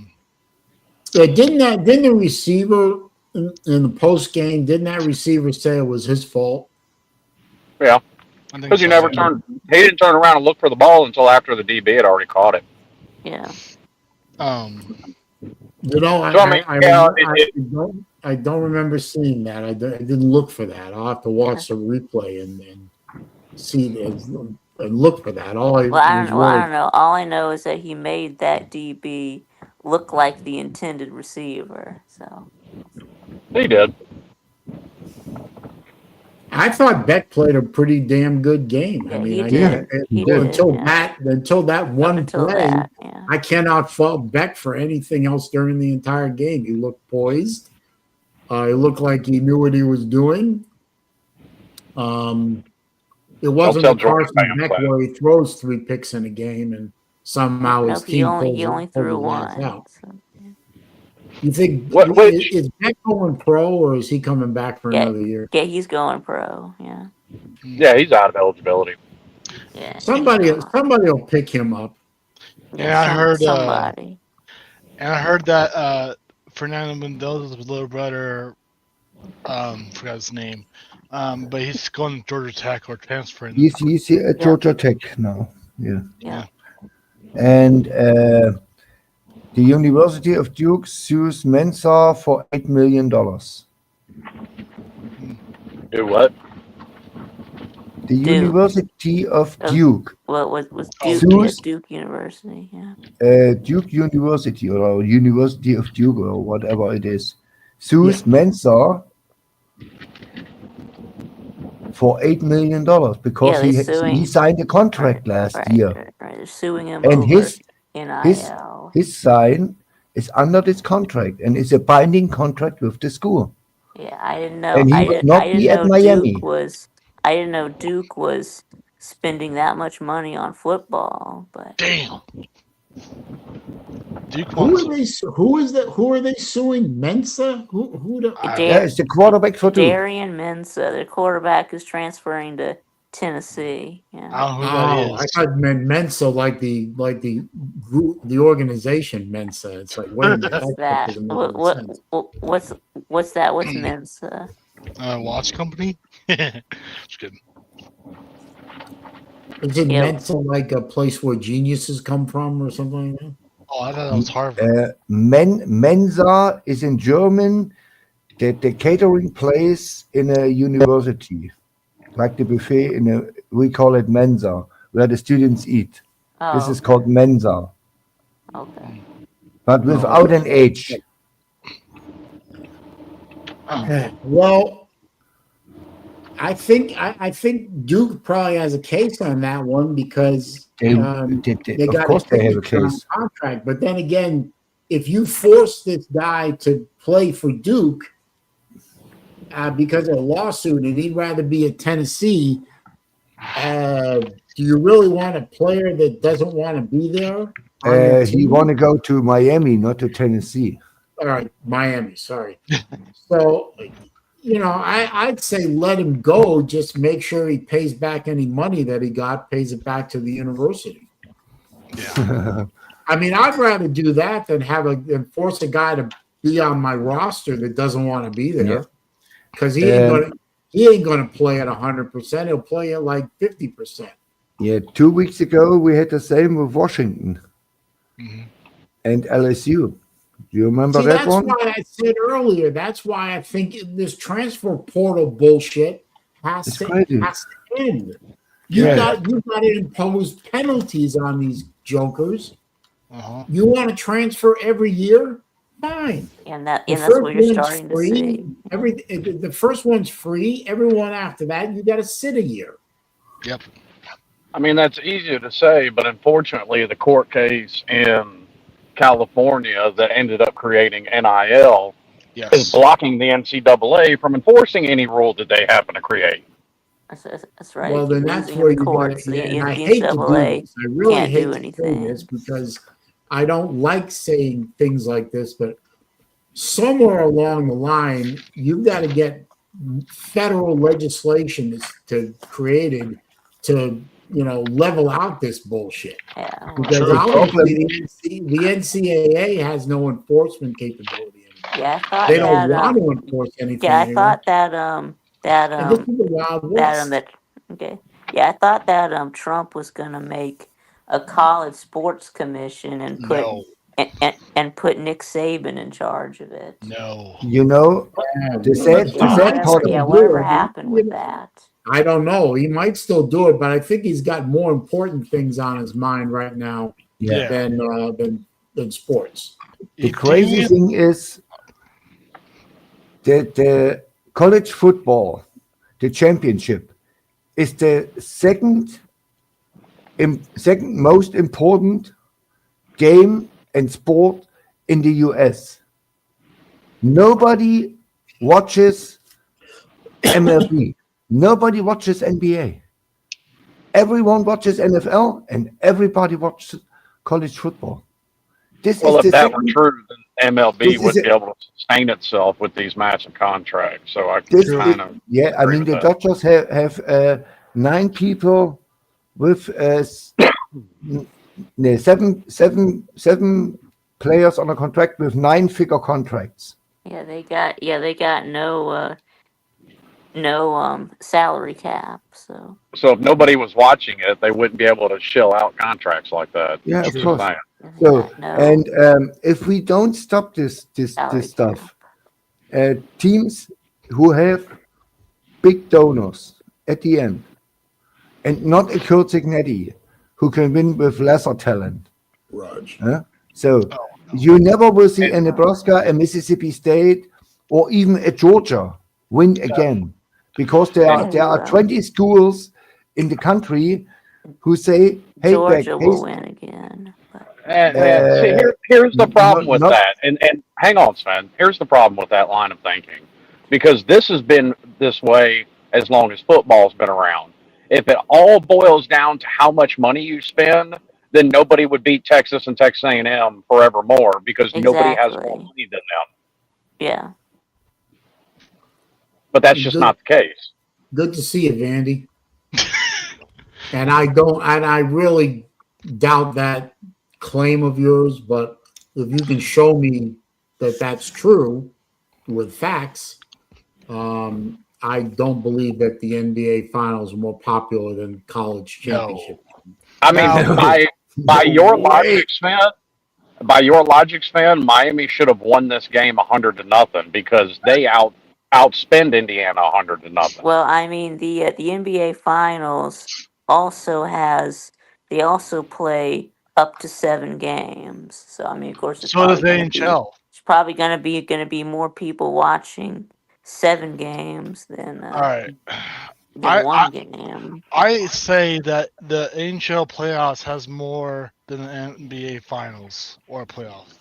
didn't the receiver in the post game? Didn't that receiver say it was his fault? Yeah, because he didn't turn around and look for the ball until after the DB had already caught it. Yeah. I don't remember seeing that. I didn't look for that. I'll have to watch the replay and see and look for that. I don't know. All I know is that he made that DB look like the intended receiver. So he did. I thought Beck played a pretty damn good game. Yeah, I mean, until that one play, I cannot fault Beck for anything else during the entire game. He looked poised. He looked like he knew what he was doing. It wasn't a Carson Beck where he throws 3 picks in a game and somehow his team he only threw one. Out. So. You think is Beck going pro or is he coming back for another year? Yeah, he's going pro. Yeah. Yeah, he's out of eligibility. Yeah. Somebody will pick him up. And I heard somebody. And I heard that Fernando Mendoza's little brother, forgot his name, but he's going to Georgia Tech or transferring. He's at Georgia Tech now. Yeah. And the University of Duke sues Mensa for $8 million. Do what? The University of Duke. What was Duke? Sues, Duke University. Yeah. Duke University or University of Duke or whatever it is sues Mensa for $8 million because he signed a contract last year. Right. They're suing him and over NIL. His sign is under this contract and it's a binding contract with the school. Yeah, I didn't know. And he would not be at Miami. I didn't know Duke was spending that much money on football. But damn. Who are they suing? Mensa? It's the quarterback for Duke. Darian Mensa, their quarterback, is transferring to Tennessee. Yeah. I thought Mensa like the organization Mensa. It's like wait a minute. What's that? What's Mensa? Watch company. Just kidding. Is it Mensa like a place where geniuses come from or something like that? Oh, I thought that was Harvard. Mensa is in German, the catering place in a university, like the buffet we call it Mensa, where the students eat. This is called Mensa. Okay. But without an H. Well, I think Duke probably has a case on that one because they got a contract. But then again, if you force this guy to play for Duke because of a lawsuit and he'd rather be at Tennessee, do you really want a player that doesn't want to be there? He want to go to Miami, not to Tennessee. All right, Miami. Sorry. So, I'd say let him go. Just make sure he pays back any money that he got, pays it back to the university. Yeah. I mean, I'd rather do that than force a guy to be on my roster that doesn't want to be there because he ain't gonna play at 100%. He'll play at like 50%. Yeah, 2 weeks ago we had the same with Washington and LSU. Do you remember that one? That's why I said earlier. That's why I think this transfer portal bullshit has to end. You've got to impose penalties on these jokers. You want to transfer every year? Fine. And that's what you're starting to see. The first one's free. Everyone after that, you got to sit a year. Yep. I mean, that's easier to say, but unfortunately, the court case in California that ended up creating NIL is blocking the NCAA from enforcing any rule that they happen to create. That's right. Well, then that's where you got to. And I hate to do this. I really hate to do this because I don't like saying things like this, but somewhere along the line, you've got to get federal legislation created to level out this bullshit. Yeah. Because obviously the NCAA has no enforcement capability anymore. Yeah, I thought they don't want to enforce anything. Yeah, I thought I thought that Trump was going to make a college sports commission and put and put Nick Saban in charge of it. No. The sad part. Whatever happened with that? I don't know. He might still do it, but I think he's got more important things on his mind right now than sports. The crazy thing is that the college football, the championship, is the second most important game and sport in the US. Nobody watches MLB. Nobody watches NBA. Everyone watches NFL, and everybody watches college football. If that were true, then MLB wouldn't be able to sustain itself with these massive contracts. So I kind of the Dodgers have 9 people with seven players on a contract with 9-figure contracts. Yeah, they got no salary cap. So So if nobody was watching it, they wouldn't be able to shell out contracts like that. Yeah, of Just course. saying. they So, got no and if we don't stop this salary stuff, cap. teams who have big donors at the end, and not a Kurt Signetti who can win with lesser talent. Raj. So you never will see a Nebraska, a Mississippi State, or even a Georgia win again, because there are 20 schools in the country who say, "Hey, Georgia will win again." But. And see, here's the problem with not- that. And hang on, Sven. Here's the problem with that line of thinking, because this has been this way as long as football's been around. If it all boils down to how much money you spend, then nobody would beat Texas and Texas A&M forevermore because nobody has more money than them. Yeah. But that's just not the case. Good to see you, Vandy. And I really doubt that claim of yours, but if you can show me that that's true with facts, I don't believe that the NBA finals are more popular than college championship. No. I mean, by your logic, Sven, Miami should have won this game 100-0 because they outspend Indiana 100-0. Well, I mean, the NBA finals also play up to 7 games. So I mean, of course, so does the NHL. It's probably gonna be more people watching 7 games than all right. Than one game. I say that the NHL playoffs has more than the NBA finals or playoff.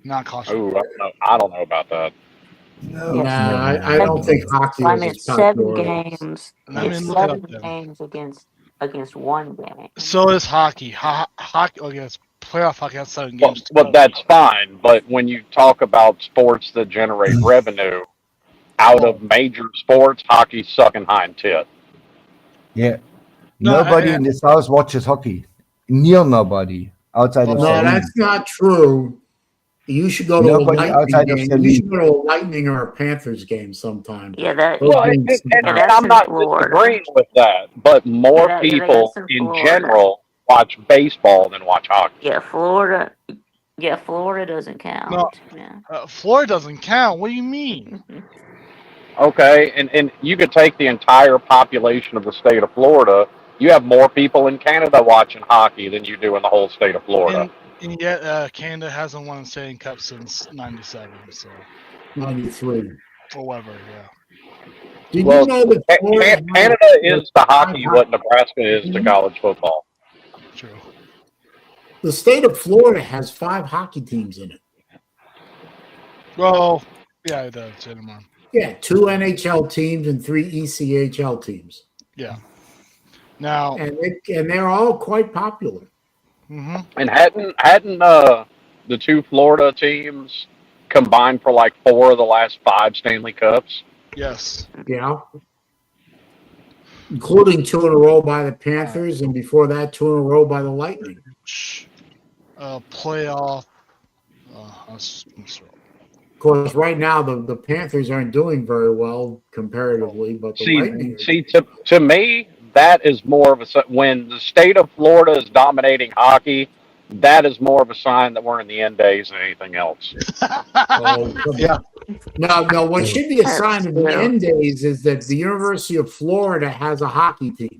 Not college. Ooh, I don't know about that. No, I don't think hockey is as popular. 7 games. It's 7 games against 1 game. So is hockey. Hockey against playoff hockey has 7 games. Well, that's fine. But when you talk about sports that generate revenue out of major sports, hockey's sucking hind tit. Yeah. Nobody in the South watches hockey. Near nobody outside of Saleen. That's not true. You should go to a Lightning game. You should go to a Lightning or a Panthers game sometime. Yeah, and I'm not disagreeing with that, but more people in general watch baseball than watch hockey. Yeah, Florida doesn't count. No, Florida doesn't count. What do you mean? Okay, and you could take the entire population of the state of Florida. You have more people in Canada watching hockey than you do in the whole state of Florida. And yet, Canada hasn't won a Stanley Cup since '97, so 93 or whatever. Yeah. Did you know that Canada is to hockey what Nebraska is to college football? True. The state of Florida has 5 hockey teams in it. Well, yeah, it does anymore. Yeah, 2 NHL teams and 3 ECHL teams. Yeah. Now, and they're all quite popular. Mm-hmm. And hadn't the 2 Florida teams combined for like 4 of the last 5 Stanley Cups? Yes. Yeah. Including 2 in a row by the Panthers, and before that, 2 in a row by the Lightning. Playoff. Of course, right now the Panthers aren't doing very well comparatively, but the Lightning. To me, that is more of a when the state of Florida is dominating hockey. That is more of a sign that we're in the end days than anything else. Yeah. No. What should be a sign of the end days is that the University of Florida has a hockey team.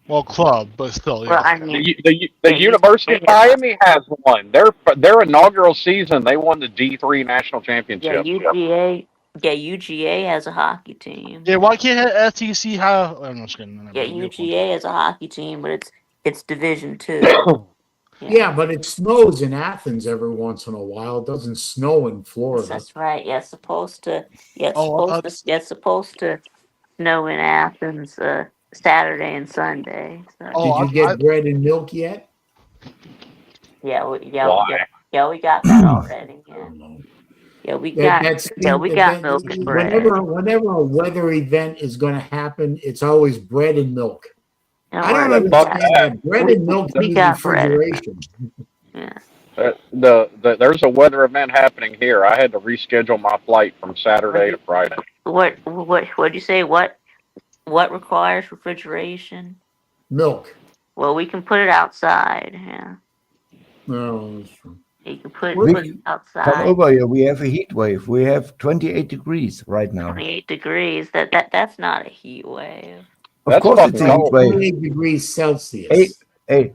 Well, club, but still. Yeah. Well, I mean, the University of Miami has one. Their inaugural season, they won the D3 national championship. Yeah, UGA has a hockey team. Yeah, why can't SEC have? I'm not kidding. Yeah, UGA has a hockey team, but it's Division 2. Yeah, but it snows in Athens every once in a while. It doesn't snow in Florida. That's right. Yeah, it's supposed to. Yeah, it's supposed to snow in Athens Saturday and Sunday. So. Did you get bread and milk yet? Yeah, we got that already. Yeah, we got milk and bread. Whenever a weather event is going to happen, it's always bread and milk. I don't understand that. Bread and milk needs refrigeration. Yeah. There's a weather event happening here. I had to reschedule my flight from Saturday to Friday. What'd you say? What requires refrigeration? Milk. Well, we can put it outside. Yeah. No, that's true. You can put it Come outside. over here. We have a heat wave. We have 28 degrees right now. 28 degrees. That's not a heat wave. Of course, it's a heat wave. 28 degrees Celsius. Hey,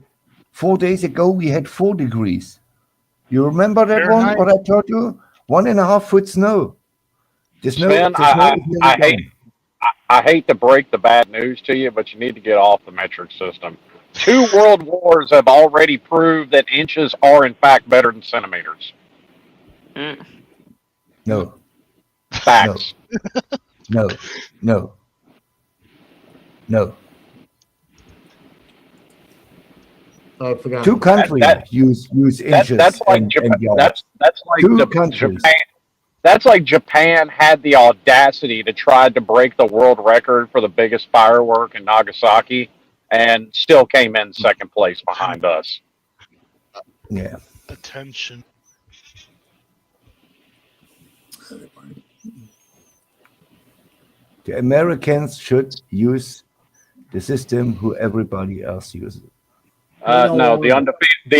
4 days ago we had 4 degrees. You remember that Fahrenheit? one? What I told you? 1.5 foot snow. The snow. Sven, I hate to break the bad news to you, but you need to get off the metric system. 2 world wars have already proved that inches are in fact better than centimeters. Mm. No. Facts. No. I forgot. 2 countries use inches. That's like Japan. That's like 2 countries. Japan. That's like Japan had the audacity to try to break the world record for the biggest firework in Nagasaki, and still came in second place behind us. Yeah. Attention. The Americans should use the system who everybody else uses. No, the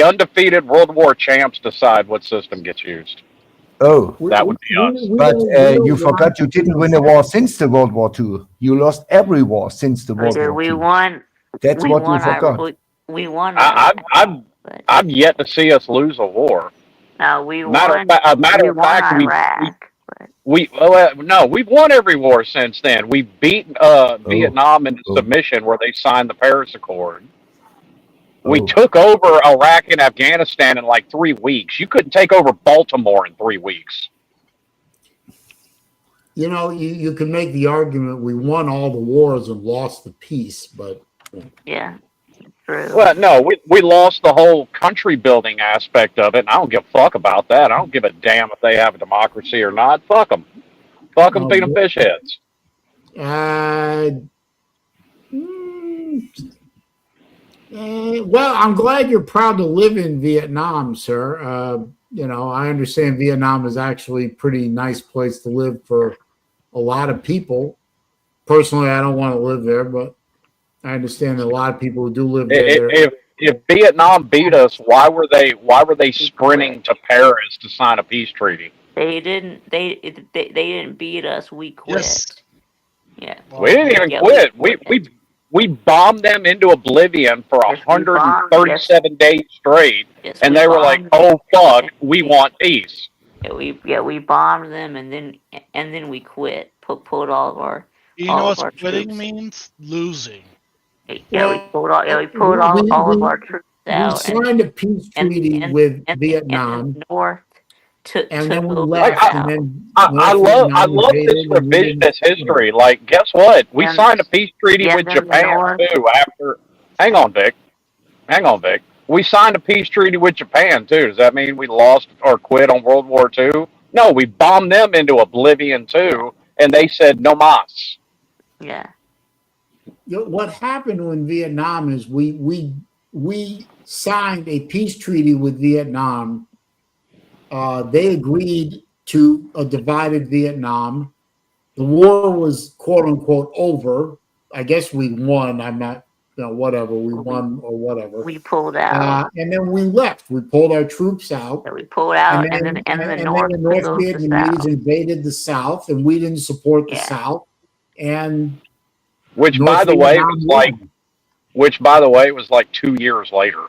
undefeated World War champs decide what system gets used. Oh, that would be us. But you forgot you didn't win a war since the World War II. You lost every war since the World War II. We won. That's what you forgot. We won. I've yet to see us lose a war. No, we won. Matter of fact, we've won every war since then. We beat Vietnam into submission where they signed the Paris Accord. We took over Iraq and Afghanistan in like 3 weeks. You couldn't take over Baltimore in 3 weeks. You know, you can make the argument we won all the wars and lost the peace, but yeah, true. Well, no, we lost the whole country building aspect of it, and I don't give a fuck about that. I don't give a damn if they have a democracy or not. Fuck them. Fuck them, feed them fish heads. Well, I'm glad you're proud to live in Vietnam, sir. You know, I understand Vietnam is actually a pretty nice place to live for a lot of people. Personally, I don't want to live there, but I understand that a lot of people who do live there. If Vietnam beat us, why were they sprinting to Paris to sign a peace treaty? They didn't beat us. We quit. Yes. Yeah. We didn't even quit. We bombed them into oblivion for 137 days straight, and they were like, "Oh fuck, we want peace." Yeah, we bombed them, and then we quit. Pulled all of our. You know what quitting means? Losing. Yeah, we pulled all of our troops out. We signed a peace treaty with Vietnam. North. And then we left. I love this revisionist history. Like, guess what? We signed a peace treaty with Japan too. Hang on, Vic. We signed a peace treaty with Japan too. Does that mean we lost or quit on World War II? No, we bombed them into oblivion too, and they said no mas. Yeah. What happened in Vietnam is we signed a peace treaty with Vietnam. They agreed to a divided Vietnam. The war was quote unquote over. I guess we won. I'm not, whatever. We won or whatever. We pulled out. And then we left. We pulled our troops out. Yeah, we pulled out, and then the North Vietnamese invaded the South, and we didn't support the South. And which, by the way, was like 2 years later.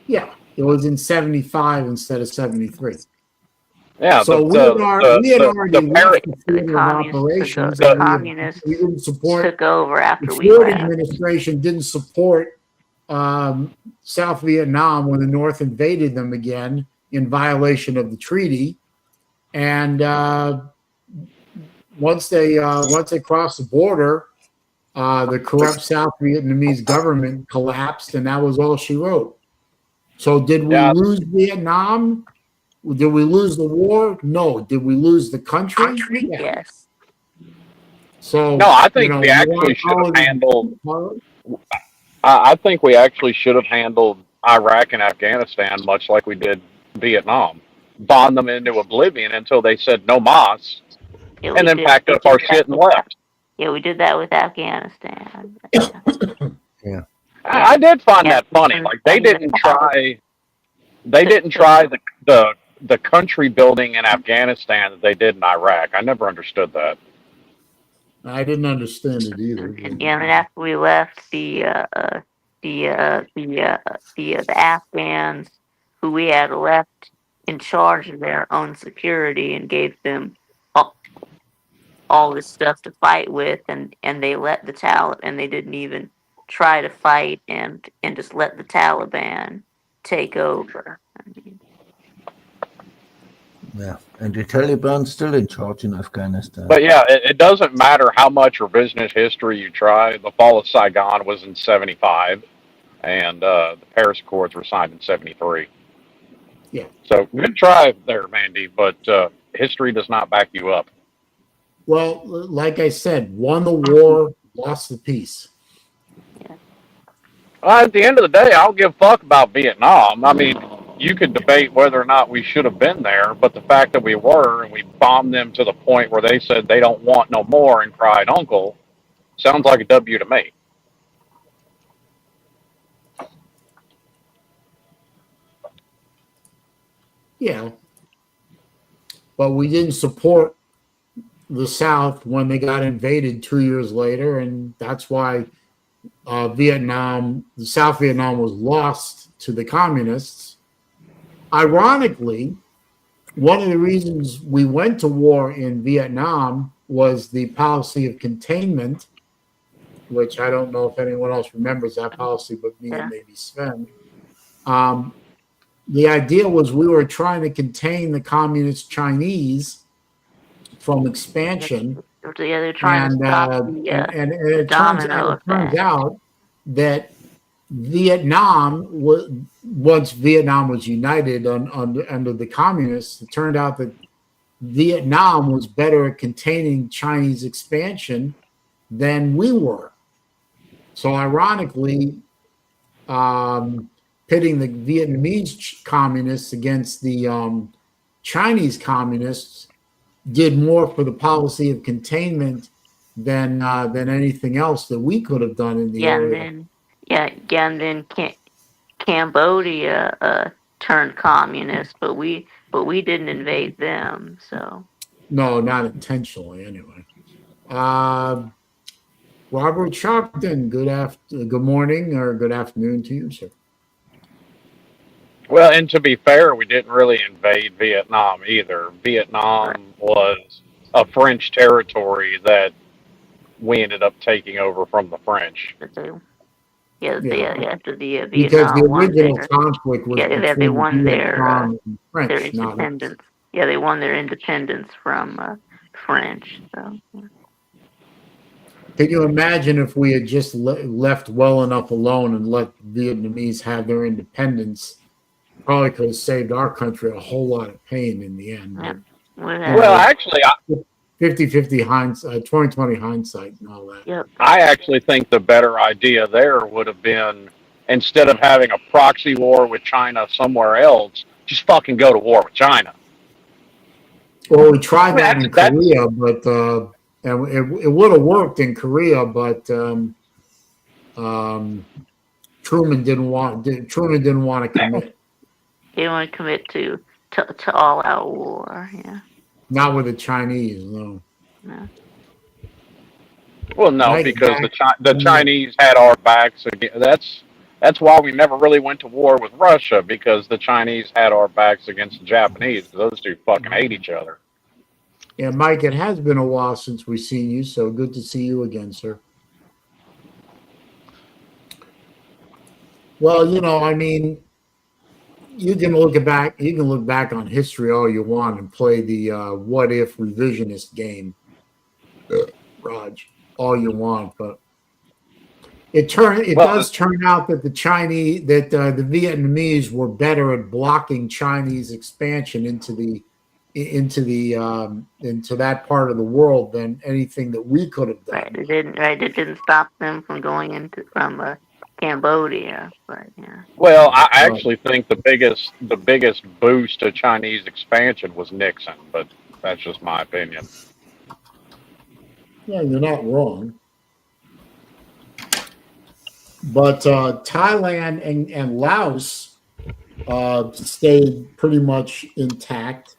Yeah. It was in 75 instead of 73. Yeah, so we had already left the theater of operations. The communists we didn't support, took over after the we Ford left. administration didn't support South Vietnam when the North invaded them again in violation of the treaty. And once they crossed the border, the corrupt South Vietnamese government collapsed, and that was all she wrote. So did we lose Vietnam? Did we lose the war? No. Did we lose the country? Yes. So no, I think we actually should have handled. I think we actually should have handled Iraq and Afghanistan much like we did Vietnam. Bond them into oblivion until they said no mas, Yeah, and then packed up our shit and left. Yeah, we did that with Afghanistan. Yeah. Yeah. I did find Yeah. that funny. Like they didn't try the country building in Afghanistan that they did in Iraq. I never understood that. I didn't understand it either. And after we left, the Afghans who we had left in charge of their own security and gave them all this stuff to fight with, and they let the Taliban, and they didn't even try to fight, and just let the Taliban take over. I mean, Yeah, and the Taliban's still in charge in Afghanistan. But yeah, it doesn't matter how much revisionist history you try. The fall of Saigon was in '75, and the Paris Accords were signed in '73. Yeah. So good try there, Mandy, but history does not back you up. Well, like I said, won the war, lost the peace. At the end of the day, I don't give a fuck about Vietnam. I mean, you could debate whether or not we should have been there, but the fact that we were and we bombed them to the point where they said they don't want no more and cried uncle sounds like a W to me. Yeah. But we didn't support the South when they got invaded 2 years later, and that's why South Vietnam was lost to the communists. Ironically, one of the reasons we went to war in Vietnam was the policy of containment, which I don't know if anyone else remembers that policy, but me and maybe Sven. The idea was we were trying to contain the communist Chinese from expansion. Yeah, they're trying to stop and it turns out that Vietnam was, once Vietnam was united under the communists, it turned out that Vietnam was better at containing Chinese expansion than we were. So ironically, pitting the Vietnamese communists against the Chinese communists did more for the policy of containment than anything else that we could have done in the area. And then Cambodia turned communist, but we didn't invade them. So no, not intentionally anyway. Robert Sharpton, good morning or good afternoon to you, sir. Well, and to be fair, we didn't really invade Vietnam either. Vietnam was a French territory that we ended up taking over from the French. After the Vietnam because the original conflict was they won their French, their independence. Yeah, they won their independence from French. So. Can you imagine if we had just left well enough alone and let Vietnamese have their independence? Probably could have saved our country a whole lot of pain in the end. Yeah. Well, actually, 50-50 hindsight, 20/20 hindsight and all that. Yep. I actually think the better idea there would have been, instead of having a proxy war with China somewhere else, just fucking go to war with China. Well, we tried that in Korea, but and it would have worked in Korea, but Truman didn't want to commit. He didn't want to commit to all-out war. Yeah. Not with the Chinese, no. No. Well, no, because the Chinese had our backs. That's why we never really went to war with Russia, because the Chinese had our backs against the Japanese. Those two fucking hate each other. Yeah, Mike, it has been a while since we've seen you, so good to see you again, sir. Well, I mean, you can look back on history all you want and play the what if revisionist game, Raj, all you want, but it does turn out that the Vietnamese were better at blocking Chinese expansion into that part of the world than anything that we could have done. Right, it didn't stop them from going from Cambodia, but yeah. Well, I actually think the biggest boost to Chinese expansion was Nixon, but that's just my opinion. Yeah, you're not wrong. But Thailand and Laos stayed pretty much intact.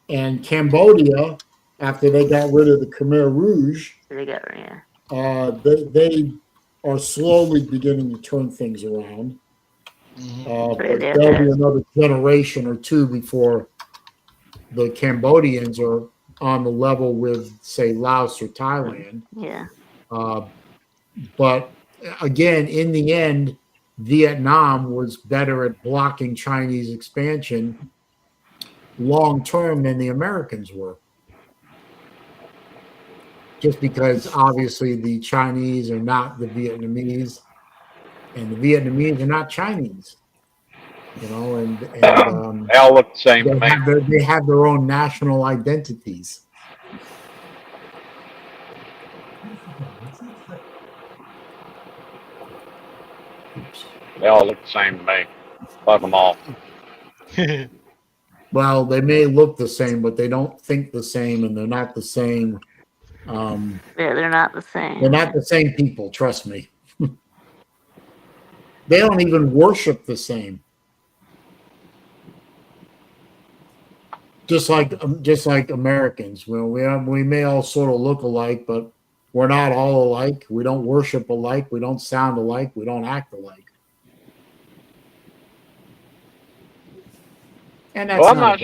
And Cambodia, after they got rid of the Khmer Rouge, they are slowly beginning to turn things around. But there'll be another generation or two before the Cambodians are on the level with, say, Laos or Thailand. Yeah. But again, in the end, Vietnam was better at blocking Chinese expansion long term than the Americans were. Just because obviously the Chinese are not the Vietnamese, and the Vietnamese are not Chinese. You know, and they all look the same to me. They have their own national identities. They all look the same to me. Love them all. Well, they may look the same, but they don't think the same, and they're not the same. Yeah, they're not the same. They're not the same people, trust me. They don't even worship the same. Just like Americans. Well, we may all sort of look alike, but we're not all alike. We don't worship alike. We don't sound alike. We don't act alike. And that's I'm not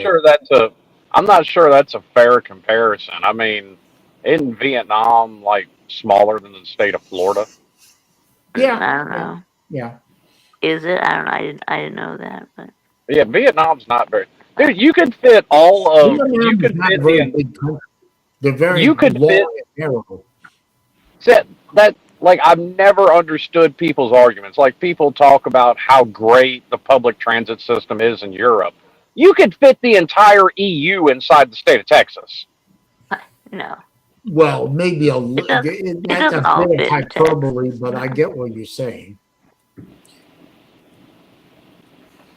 sure that's a fair comparison. I mean, isn't Vietnam like smaller than the state of Florida? Yeah, I don't know. Yeah. Is it? I don't know. I didn't know that, but yeah, Vietnam's not very. Dude, you could fit all of. You could fit the. They're very. You could fit. That like I've never understood people's arguments. Like people talk about how great the public transit system is in Europe. You could fit the entire EU inside the state of Texas. No. Well, maybe a little. That's a bit of hyperbole, but I get what you're saying.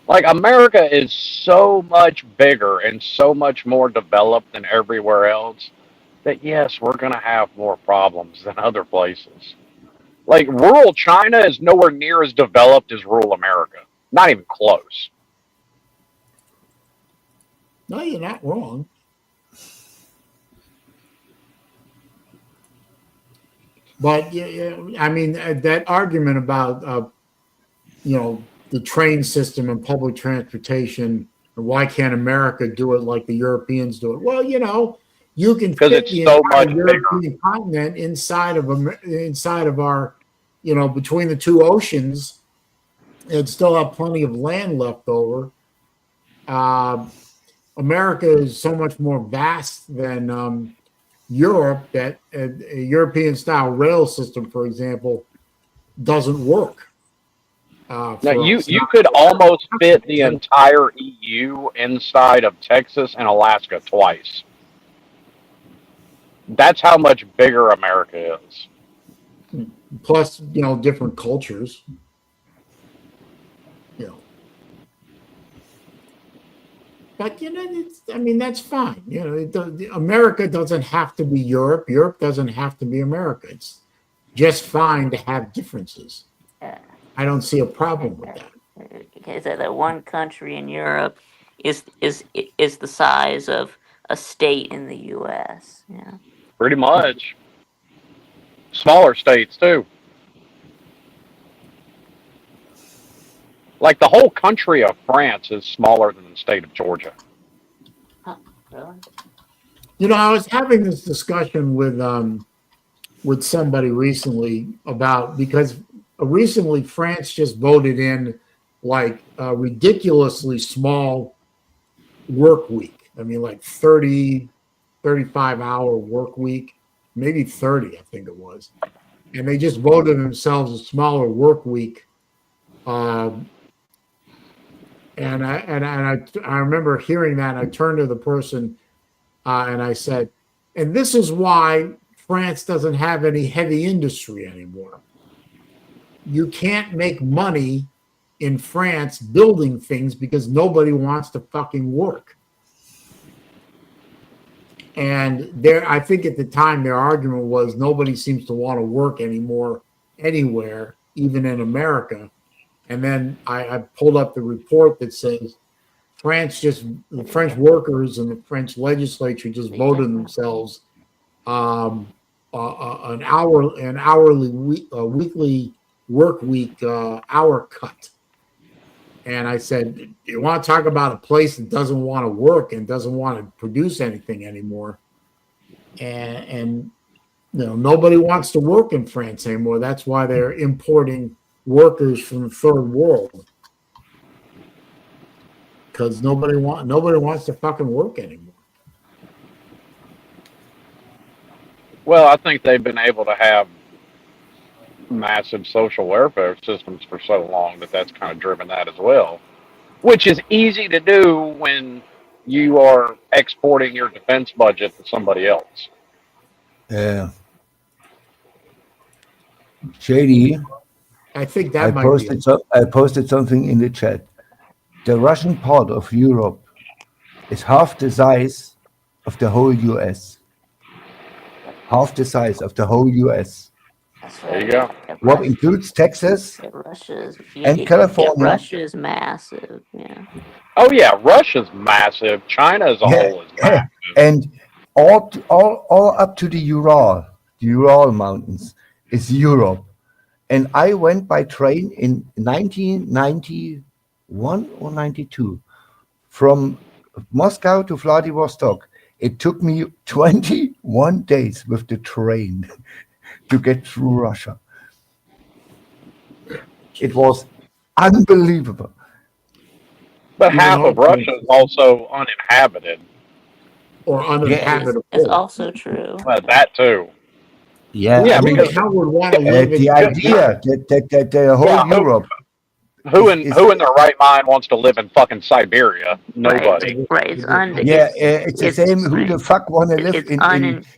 Like America is so much bigger and so much more developed than everywhere else that yes, we're going to have more problems than other places. Like rural China is nowhere near as developed as rural America. Not even close. No, you're not wrong. But yeah, I mean that argument about the train system and public transportation, and why can't America do it like the Europeans do it? Well, you can fit the entire European continent inside of our, between the two oceans, and still have plenty of land left over. America is so much more vast than Europe that a European-style rail system, for example, doesn't work. Now, you could almost fit the entire EU inside of Texas and Alaska twice. That's how much bigger America is. Plus, different cultures. But that's fine. America doesn't have to be Europe. Europe doesn't have to be America. It's just fine to have differences. I don't see a problem with that. Okay, so that one country in Europe is the size of a state in the U.S. Yeah. Pretty much. Smaller states too. Like the whole country of France is smaller than the state of Georgia. Huh, really? I was having this discussion with somebody recently because recently France just voted in like a ridiculously small work week. I mean, like 30, 35-hour work week, maybe 30, I think it was. And they just voted themselves a smaller work week. And I remember hearing that. And I turned to the person and I said, and this is why France doesn't have any heavy industry anymore. you can't make money in France building things because nobody wants to fucking work. And I think at the time their argument was nobody seems to want to work anymore anywhere, even in America. And then I pulled up the report that says the French workers and the French legislature just voted themselves an weekly work week hour cut. And I said, you want to talk about a place that doesn't want to work and doesn't want to produce anything anymore? And nobody wants to work in France anymore. That's why they're importing workers from the third world, because nobody wants to fucking work anymore. Well, I think they've been able to have massive social welfare systems for so long that's kind of driven that as well, which is easy to do when you are exporting your defense budget to somebody else. Yeah. JD, I think that I posted something in the chat. The Russian part of Europe is half the size of the whole US. Half the size of the whole US. That's There you go. What includes Texas and California. Russia is massive. Yeah. Oh yeah, Russia's massive. China as a whole is massive. And all up to the Ural Mountains is Europe. And I went by train in 1991 or 92 from Moscow to Vladivostok. It took me 21 days with the train to get through Russia. It was unbelievable. But half of Russia is also uninhabited. Or uninhabitable. It's also true. Well, that too. Yeah, because how would want to live the idea that the whole Europe. Who in their right mind wants to live in fucking Siberia? Nobody. Right. It's it's the same. Who the fuck want to live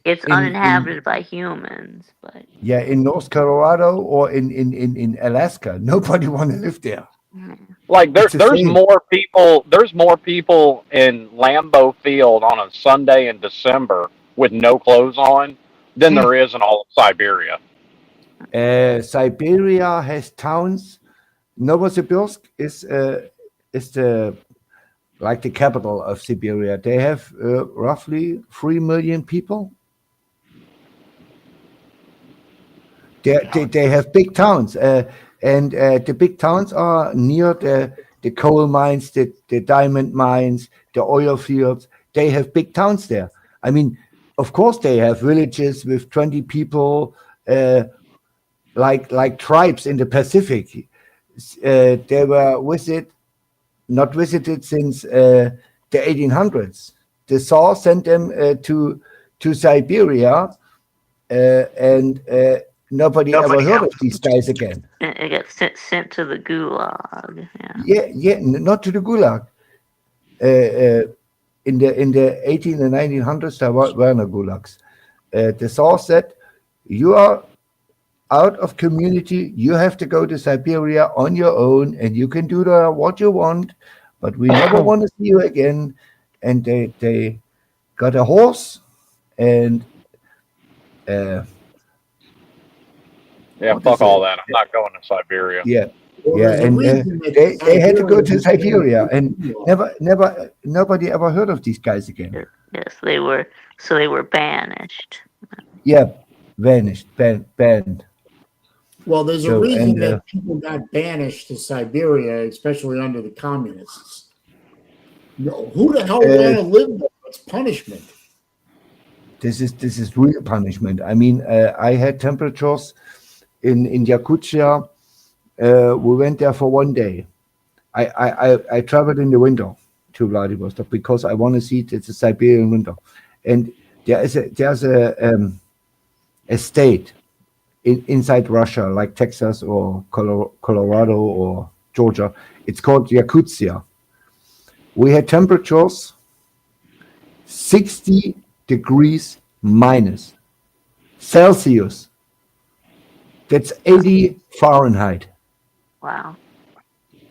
it's uninhabited by humans, but in North Colorado or in Alaska, nobody want to live there. Like there's more people in Lambeau Field on a Sunday in December with no clothes on than there is in all of Siberia. Siberia has towns. Novosibirsk is the like the capital of Siberia. They have roughly 3 million people. They have big towns, and the big towns are near the coal mines, the diamond mines, the oil fields. They have big towns there. I mean, of course, they have villages with 20 people, like tribes in the Pacific. They were not visited since the 1800s. The Tsar sent them to Siberia, and nobody ever heard of these guys again. It got sent to the Gulag. Yeah, not to the Gulag. In the 18 and 1900s, there were no Gulags. The Tsar said, "You are out of community, you have to go to Siberia on your own, and you can do what you want, but we never want to see you again." And they got a horse and fuck all that. I'm not going to Siberia. And they had to go to Siberia, and nobody ever heard of these guys again. Yes, they were banished. Yeah, vanished, banned. Well, there's a reason that people got banished to Siberia, especially under the communists. Who the hell want to live there? It's punishment. This is real punishment. I mean, I had temperatures in Yakutia. We went there for 1 day. I traveled in the winter to Vladivostok because I want to see the Siberian winter. And there's a state inside Russia, like Texas or Colorado or Georgia. It's called Yakutia. We had temperatures 60 degrees minus Celsius. That's 80 Fahrenheit Wow.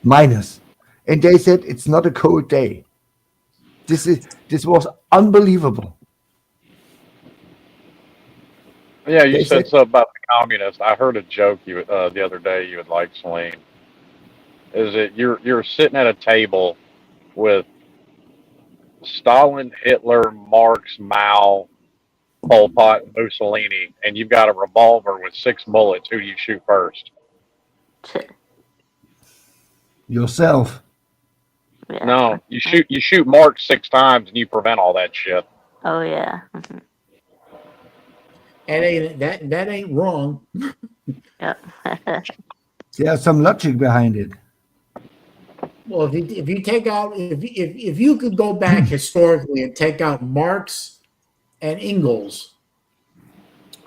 minus. And they said it's not a cold day. This was unbelievable. Yeah, you They said said, something about the communists. I heard a joke the other day you would like, Saleen. Is that you're sitting at a table with Stalin, Hitler, Marx, Mao, Pol Pot, Mussolini, and you've got a revolver with 6 bullets. Who do you shoot first? yourself. Yeah. No, you shoot Marx 6 times and you prevent all that shit. Oh yeah. Mhm. That ain't wrong. Yep. There's some logic behind it. Well, if you take out if you could go back historically and take out Marx and Engels,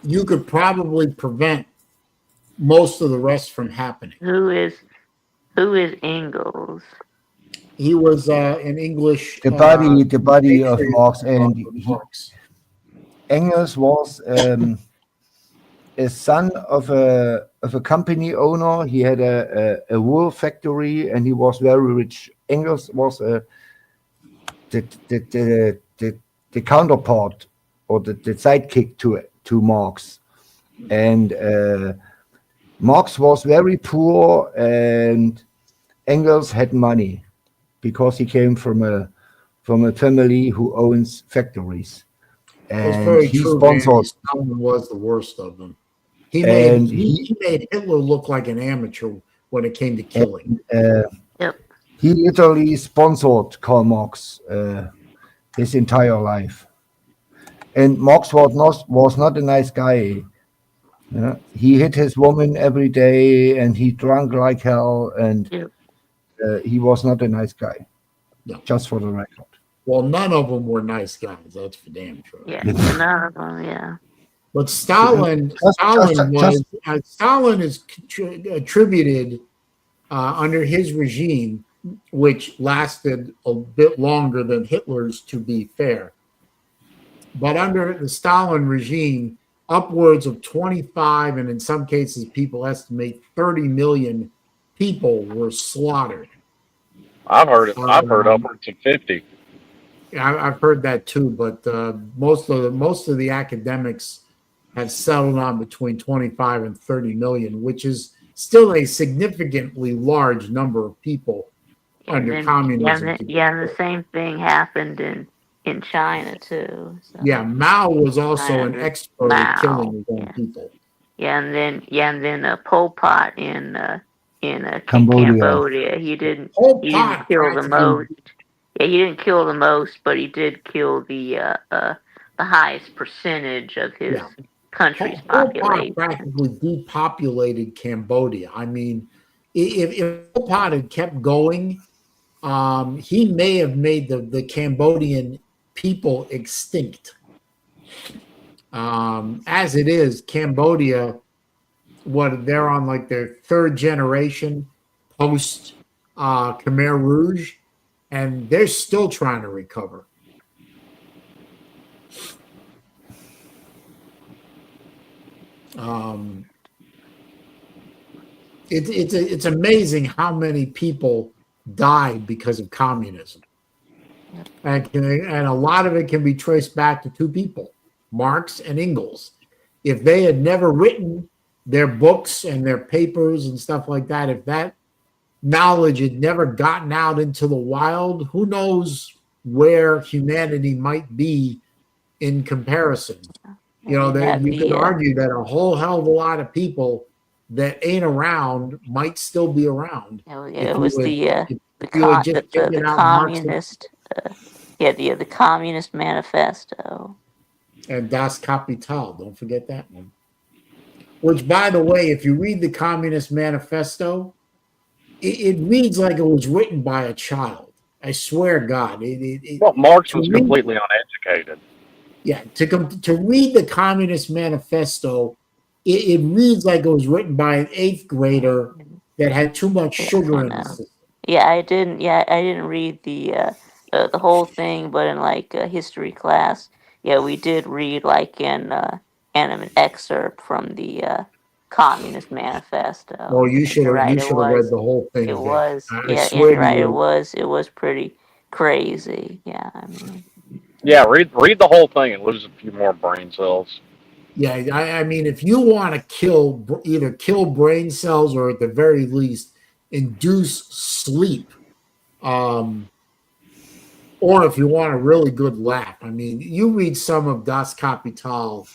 you could probably prevent most of the rest from happening. Who is Ingalls? He was an English The body of Marx, and Engels was a son of a company owner. He had a wool factory, and he was very rich. Engels was the counterpart or the sidekick to Marx, and Marx was very poor, and Engels had money because he came from a family who owns factories. And he sponsored. Stalin was the worst of them. He made Hitler look like an amateur when it came to killing. Yep. He literally sponsored Karl Marx his entire life. And Marx was not a nice guy. He hit his woman every day, and he drank like hell, and he was not a nice guy. No. Just for the record. Well, none of them were nice guys. That's for damn sure. Yeah, none of them. Yeah. But Stalin is attributed under his regime, which lasted a bit longer than Hitler's, to be fair. But under the Stalin regime, upwards of 25, and in some cases, people estimate 30 million people were slaughtered. I've heard upwards of 50. I've heard that too, but most of the academics have settled on between 25 and 30 million, which is still a significantly large number of people under communism. Yeah, the same thing happened in China too. So. Yeah, Mao was also an expert at killing his own people. Yeah, and then Pol Pot in Cambodia. He didn't kill the most. Yeah, he didn't kill the most, but he did kill the highest percentage of his country's population. Pol Pot practically depopulated Cambodia. I mean, if Pol Pot had kept going, he may have made the Cambodian people extinct. As it is, Cambodia, they're on like their 3rd generation post Khmer Rouge, and they're still trying to recover. It's amazing how many people died because of communism. And a lot of it can be traced back to 2 people, Marx and Engels. If they had never written their books and their papers and stuff like that, if that knowledge had never gotten out into the wild, who knows where humanity might be in comparison. You know, you could argue that a whole hell of a lot of people that ain't around might still be around. It was the communist. The Communist Manifesto. And Das Kapital, don't forget that one. Which, by the way, if you read the Communist Manifesto, it reads like it was written by a child. I swear to God. Well, Marx was completely uneducated. Yeah, to read the Communist Manifesto, it reads like it was written by an 8th grader that had too much sugar in the system. Yeah, I didn't read the whole thing, but in like history class, we did read like an excerpt from the Communist Manifesto. Well, you should have Right, you it should have read was. the whole thing. It Vic. was. I Yeah, swear and to right, you. it was pretty crazy. Yeah, I mean. Yeah, read the whole thing and lose a few more brain cells. Yeah, I mean, if you want to either kill brain cells or at the very least induce sleep, or if you want a really good laugh, I mean, you read some of Das Kapital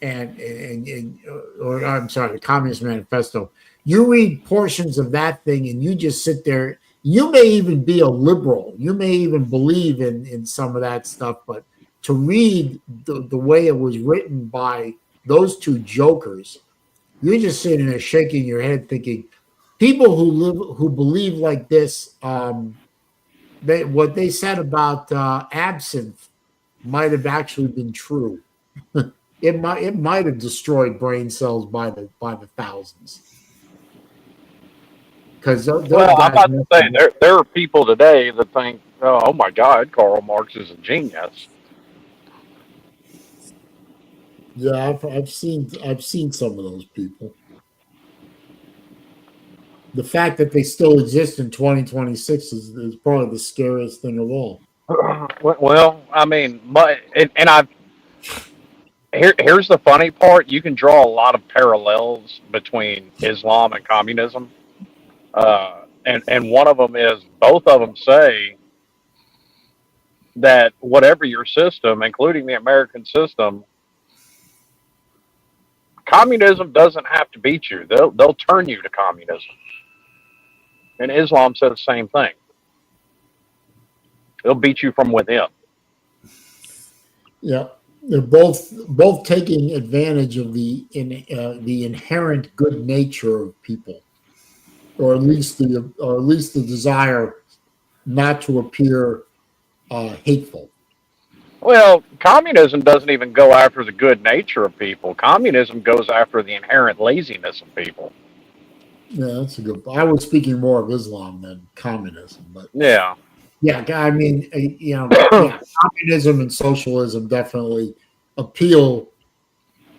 or I'm sorry, the Communist Manifesto. You read portions of that thing, and you just sit there. You may even be a liberal. You may even believe in some of that stuff, but to read the way it was written by those two jokers, you're just sitting there shaking your head, thinking people who believe like this. What they said about absinthe might have actually been true. It might have destroyed brain cells by the thousands. Because those Well, I'm guys. about to say there are people today that think, oh my God, Karl Marx is a genius. Yeah, I've seen some of those people. The fact that they still exist in 2026 is probably the scariest thing of all. Well, I mean, and I've here's the funny part: you can draw a lot of parallels between Islam and communism, and one of them is both of them say that whatever your system, including the American system, communism doesn't have to beat you. They'll turn you to communism. And Islam said the same thing. They'll beat you from within. Yeah, they're both taking advantage of the inherent good nature of people, or at least the desire not to appear hateful. Well, communism doesn't even go after the good nature of people. Communism goes after the inherent laziness of people. Yeah, that's a good. I was speaking more of Islam than communism, but Yeah. yeah, I mean, yeah, communism and socialism definitely appeal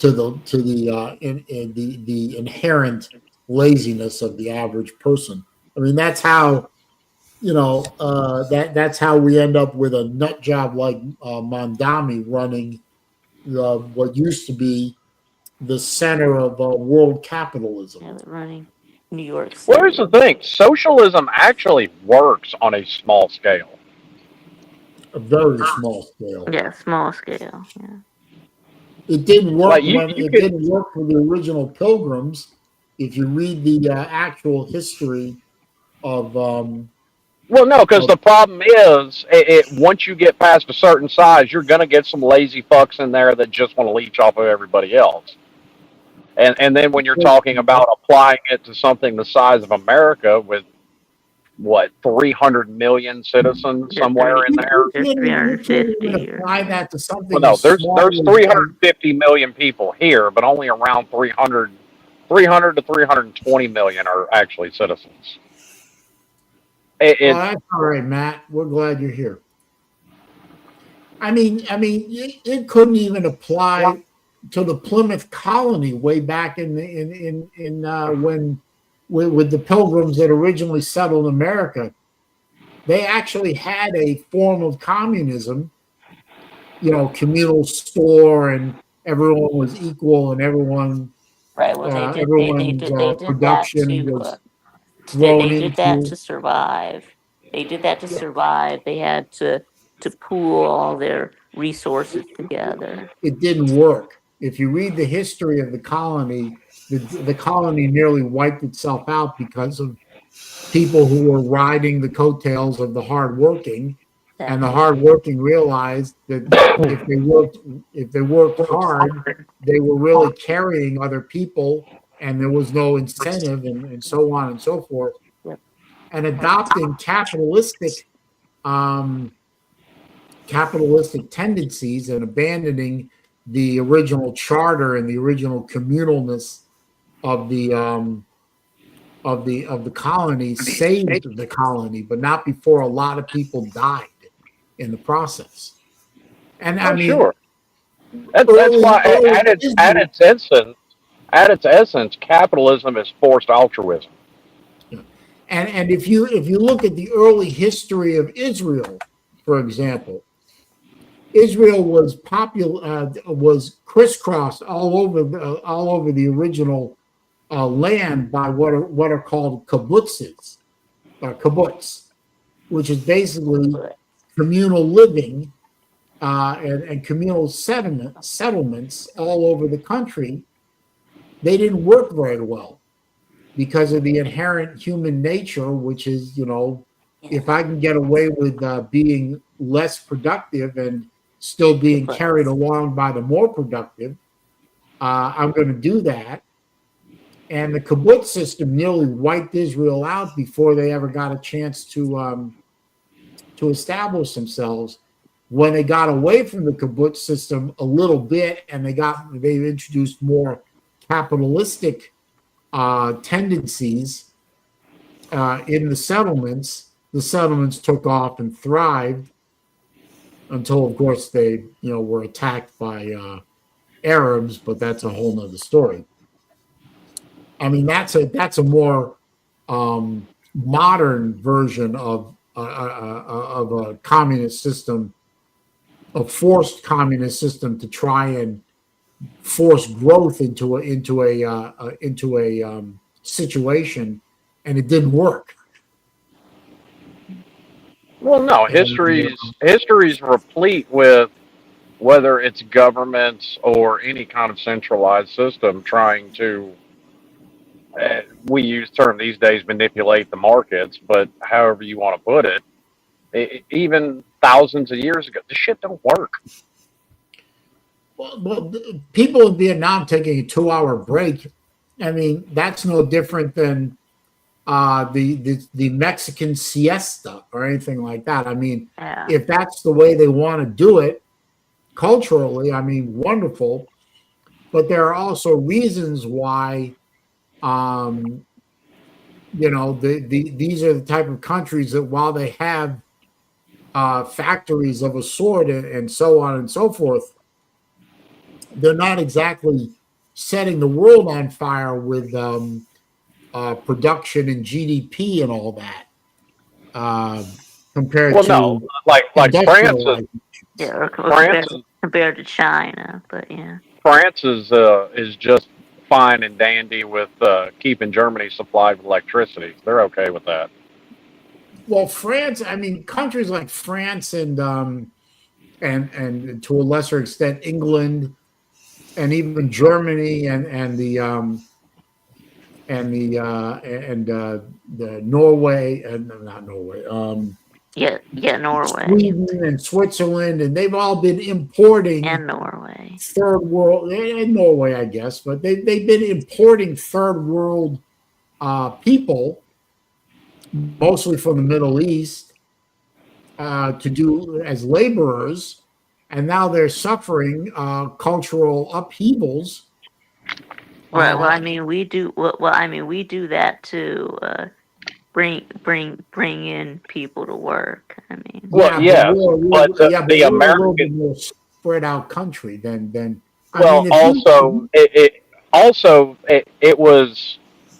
to the inherent laziness of the average person. I mean, that's how that's how we end up with a nut job like Mondami running what used to be the center of world capitalism. Yeah, they're running New York Well, here's City. the thing: socialism actually works on a small scale. A very small scale. Yeah, small scale. Yeah. It didn't work Like when you it could. didn't work for the original Pilgrims. If you read the actual history of Well, no, because the problem is, once you get past a certain size, you're going to get some lazy fucks in there that just want to leech off of everybody else. And then when you're talking about applying it to something the size of America with what 300 million citizens somewhere in there. you can't even apply that to something. Well, no, as there's small as 350 million people here, but only around 300 to 320 million are actually citizens. That's all right, Matt. We're glad you're here. I mean, it couldn't even apply to the Plymouth colony way back in when with the Pilgrims that originally settled America. They actually had a form of communism, communal store, and everyone was equal, and everyone, right. Well, everyone's production was they thrown did that into. to survive. They did that to survive. They had to pool all their resources together. It didn't work. If you read the history of the colony, the colony nearly wiped itself out because of people who were riding the coattails of the hardworking, and the hardworking realized that if they worked hard, they were really carrying other people, and there was no incentive, and so on and so forth. Yep. And adopting capitalistic tendencies and abandoning the original charter and the original communalness of the colony saved the colony, but not before a lot of people died in the process. And I mean, sure. That's why at its at its essence, capitalism is forced altruism. And if you look at the early history of Israel, for example, Israel was was crisscrossed all over the original land by what are called kibbutzes, kibbutz, which is basically communal living and communal settlements all over the country. They didn't work very well because of the inherent human nature, which is, if I can get away with being less productive and still being carried along by the more productive, I'm going to do that. And the kibbutz system nearly wiped Israel out before they ever got a chance to establish themselves. When they got away from the kibbutz system a little bit, and they introduced more capitalistic tendencies in the settlements took off and thrived until, of course, they were attacked by Arabs, but that's a whole nother story. I mean, that's a more modern version of a communist system, a forced communist system to try and force growth into a situation, and it didn't work. Well, no, history's replete with, whether it's governments or any kind of centralized system trying to, we use term these days, manipulate the markets, but however you want to put it, even thousands of years ago, this shit don't work. Well, people in Vietnam taking a 2-hour break, I mean, that's no different than the Mexican siesta or anything like that. I mean, if that's the way they want to do it culturally, I mean, wonderful. But there are also reasons why, these are the type of countries that, while they have factories of a sort and so on and so forth, they're not exactly setting the world on fire with production and GDP and all that. Compared to like France compared to China, but yeah, France is just fine and dandy with keeping Germany supplied with electricity. They're okay with that. Well, France, I mean, countries like France and to a lesser extent England, and even Germany and the Norway, and not Norway, Norway, Sweden and Switzerland, and they've all been importing, and Norway, third world, and Norway, I guess, but they've been importing third world people, mostly from the Middle East, to do as laborers. And now they're suffering cultural upheavals. Well, I mean, we do. Well, I mean, we do that to bring in people to work. I mean, but the American more spread out country than. It was,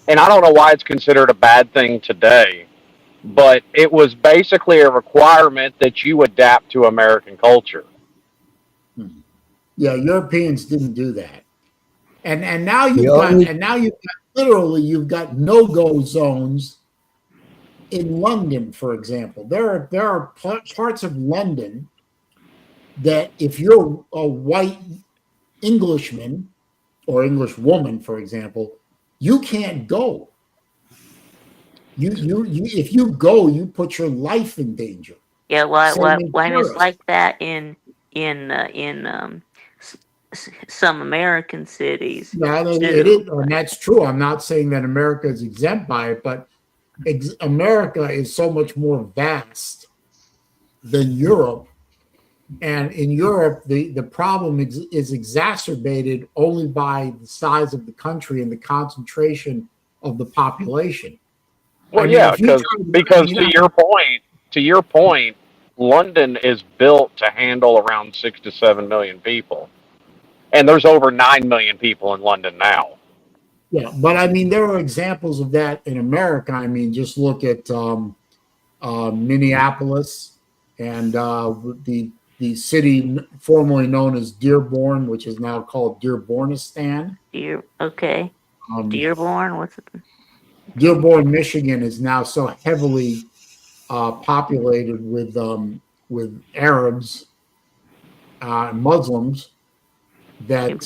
and I don't know why it's considered a bad thing today, but it was basically a requirement that you adapt to American culture. Yeah, Europeans didn't do that, and now you've got no-go zones in London, for example. There are parts of London that, if you're a white Englishman or English woman, for example, you can't go. If you go, you put your life in danger. Yeah, well, it's like that in some American cities. Yeah, it is, and that's true. I'm not saying that America is exempt by it, but America is so much more vast than Europe. And in Europe, the problem is exacerbated only by the size of the country and the concentration of the population. Well, because to your point, London is built to handle around 6 to 7 million people. And there's over 9 million people in London now. Yeah, but I mean, there are examples of that in America. I mean, just look at Minneapolis and the city formerly known as Dearborn, which is now called Dearbornistan. Okay. Dearborn, what's it? Dearborn, Michigan, is now so heavily populated with Arabs, Muslims, that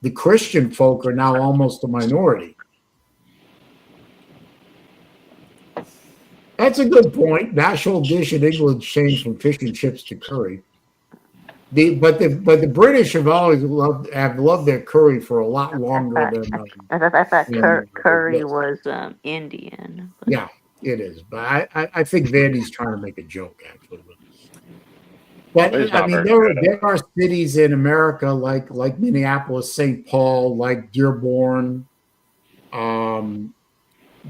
the Christian folk are now almost a minority. That's a good point. National dish in England changed from fish and chips to curry. But the British have always loved their curry for a lot longer than. I thought curry was Indian. Yeah, it is. But I think Vandy's trying to make a joke, actually. But I mean, there are cities in America like Minneapolis, St. Paul, like Dearborn,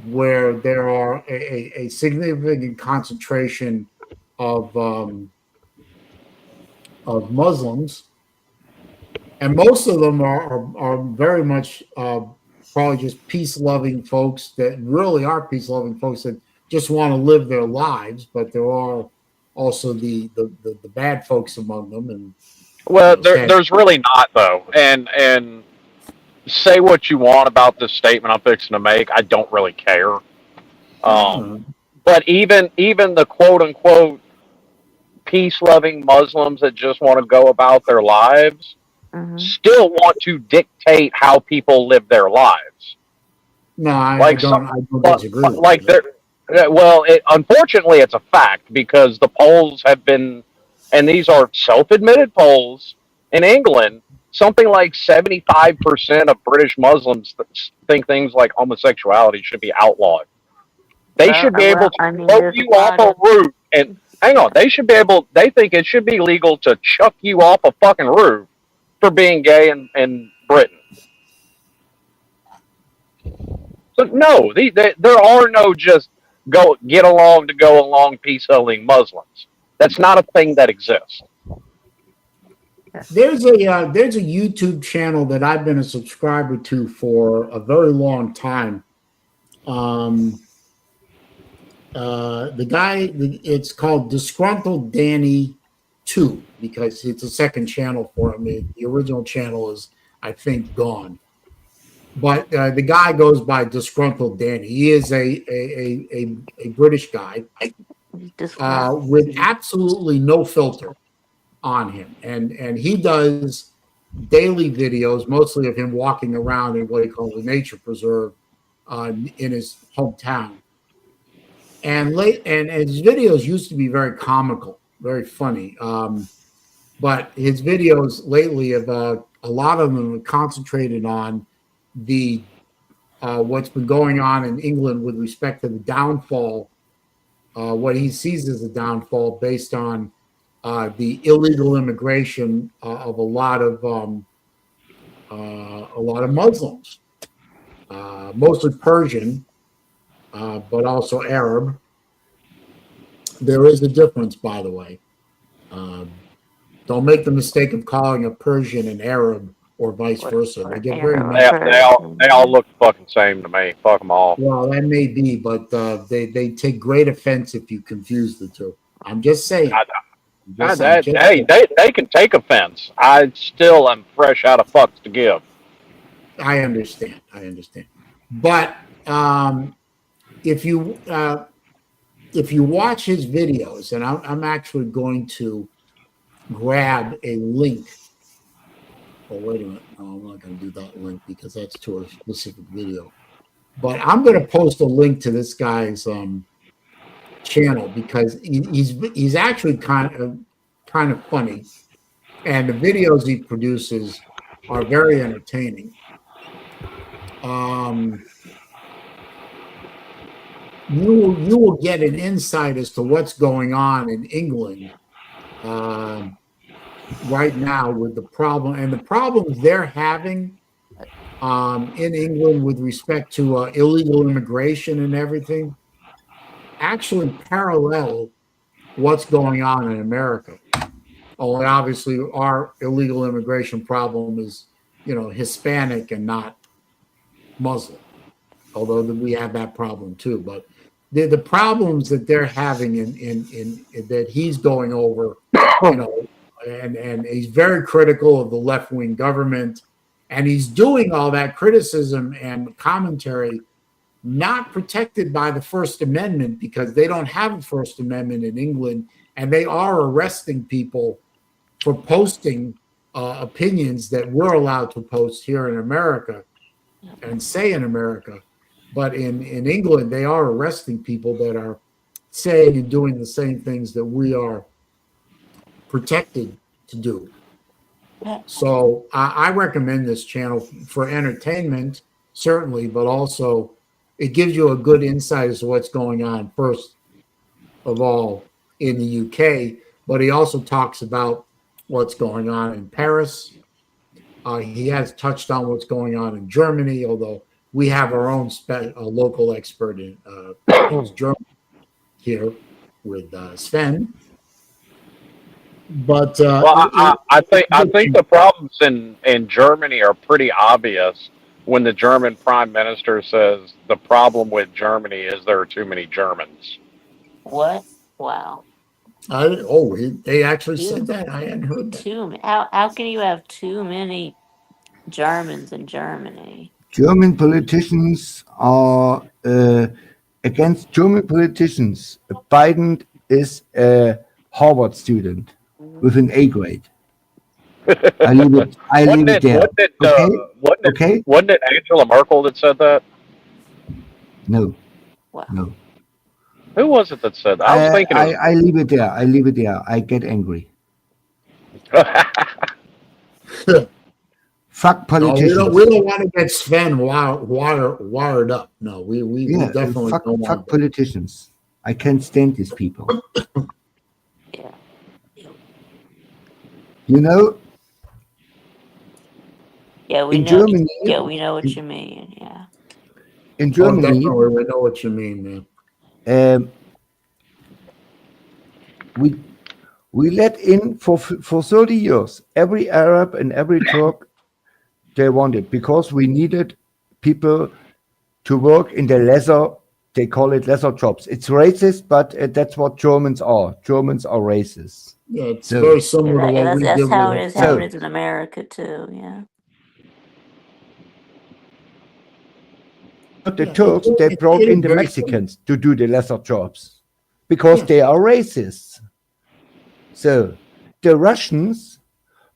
where there are a significant concentration of Muslims, and most of them are very much probably just peace-loving folks that really are peace-loving folks that just want to live their lives, but there are also the bad folks among them. And well, there's really not, though. And say what you want about this statement I'm fixing to make, I don't really care. But even the quote unquote peace-loving Muslims that just want to go about their lives still want to dictate how people live their lives. No, I don't disagree. Like unfortunately, it's a fact because the polls have been, and these are self-admitted polls in England. Something like 75% of British Muslims think things like homosexuality should be outlawed. They should be able to throw you off a roof and hang on. They think it should be legal to chuck you off a fucking roof for being gay in Britain. So no, there are no just get along peace-loving Muslims. That's not a thing that exists. There's a YouTube channel that I've been a subscriber to for a very long time. The guy, it's called Disgruntled Danny 2 because it's a second channel for him. The original channel is, I think, gone. But the guy goes by Disgruntled Danny. He is a British guy with absolutely no filter on him, and he does daily videos, mostly of him walking around in what he calls a nature preserve in his hometown. And his videos used to be very comical, very funny. But his videos lately have a lot of them are concentrated on the what's been going on in England with respect to the downfall, what he sees as a downfall based on the illegal immigration of a lot of Muslims, mostly Persian, but also Arab. There is a difference, by the way. Don't make the mistake of calling a Persian an Arab or vice versa. They get very mad. They all look fucking same to me. Fuck them all. Well, that may be, but they take great offense if you confuse the two. I'm just saying. Hey, they can take offense. I still am fresh out of fucks to give. I understand. But if you watch his videos, and I'm actually going to grab a link. Oh, wait a minute. No, I'm not going to do that link because that's to a specific video. But I'm going to post a link to this guy's channel because he's actually kind of funny, and the videos he produces are very entertaining. You will get an insight as to what's going on in England right now with the problems they're having in England with respect to illegal immigration and everything actually parallel what's going on in America. Oh, and obviously our illegal immigration problem is, Hispanic and not Muslim, although we have that problem too. But the problems that they're having in that he's going over, and he's very critical of the left wing government, and he's doing all that criticism and commentary not protected by the First Amendment because they don't have a First Amendment in England, and they are arresting people for posting opinions that we're allowed to post here in America and say in America. But in England, they are arresting people that are saying and doing the same things that we are protected to do. So I recommend this channel for entertainment, certainly, but also it gives you a good insight as to what's going on, first of all, in the UK. But he also talks about what's going on in Paris. He has touched on what's going on in Germany, although we have our own local expert in Germany here with Sven. But I think the problems in Germany are pretty obvious when the German prime minister says the problem with Germany is there are too many Germans. What? Wow. They actually said that? I hadn't heard that. How can you have too many Germans in Germany? German politicians are against German politicians. Biden is a Harvard student with an A grade. I leave it there. Wasn't it Angela Merkel that said that? No. Wow. No. Who was it that said that? I was thinking. I leave it there. I get angry. Fuck politicians. No, we don't want to get Sven wired up. No, we definitely don't want fuck politicians. I can't stand these people. Yeah. You know? Yeah, we know. Germany, yeah, we know what you mean. Yeah. In Germany, definitely, we know what you mean, man. We let in for 30 years every Arab and every Turk they wanted, because we needed people to work in the lesser, they call it lesser jobs. It's racist, but that's what Germans are. Germans are racist. Yeah, it's very similar to what we That's did. how it is in America too. Yeah. But the Turks, they brought in the Mexicans to do the lesser jobs because they are racist. So the Russians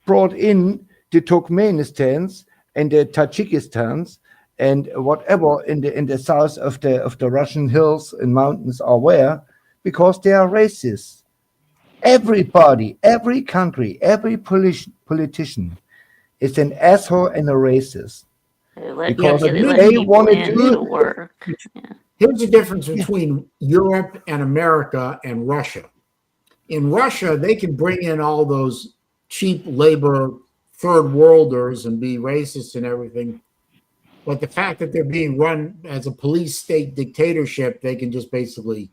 brought in the Turkmenistans and the Tajikistans and whatever in the south of the Russian hills and mountains are where, because they are racist. Everybody, every country, every politician is an asshole and a racist. Because they want to do work. Here's the difference between Europe and America and Russia. In Russia, they can bring in all those cheap labor third worlders and be racist and everything. But the fact that they're being run as a police state dictatorship, they can just basically,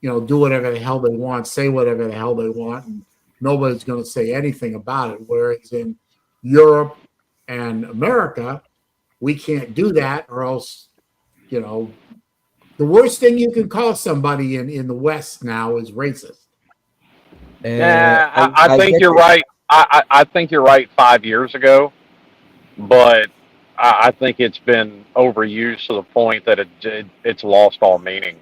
do whatever the hell they want, say whatever the hell they want, and nobody's going to say anything about it. Whereas in Europe and America, we can't do that, or else, the worst thing you can call somebody in the West now is racist. I think you're right. I think you're right 5 years ago, but I think it's been overused to the point that it's lost all meaning.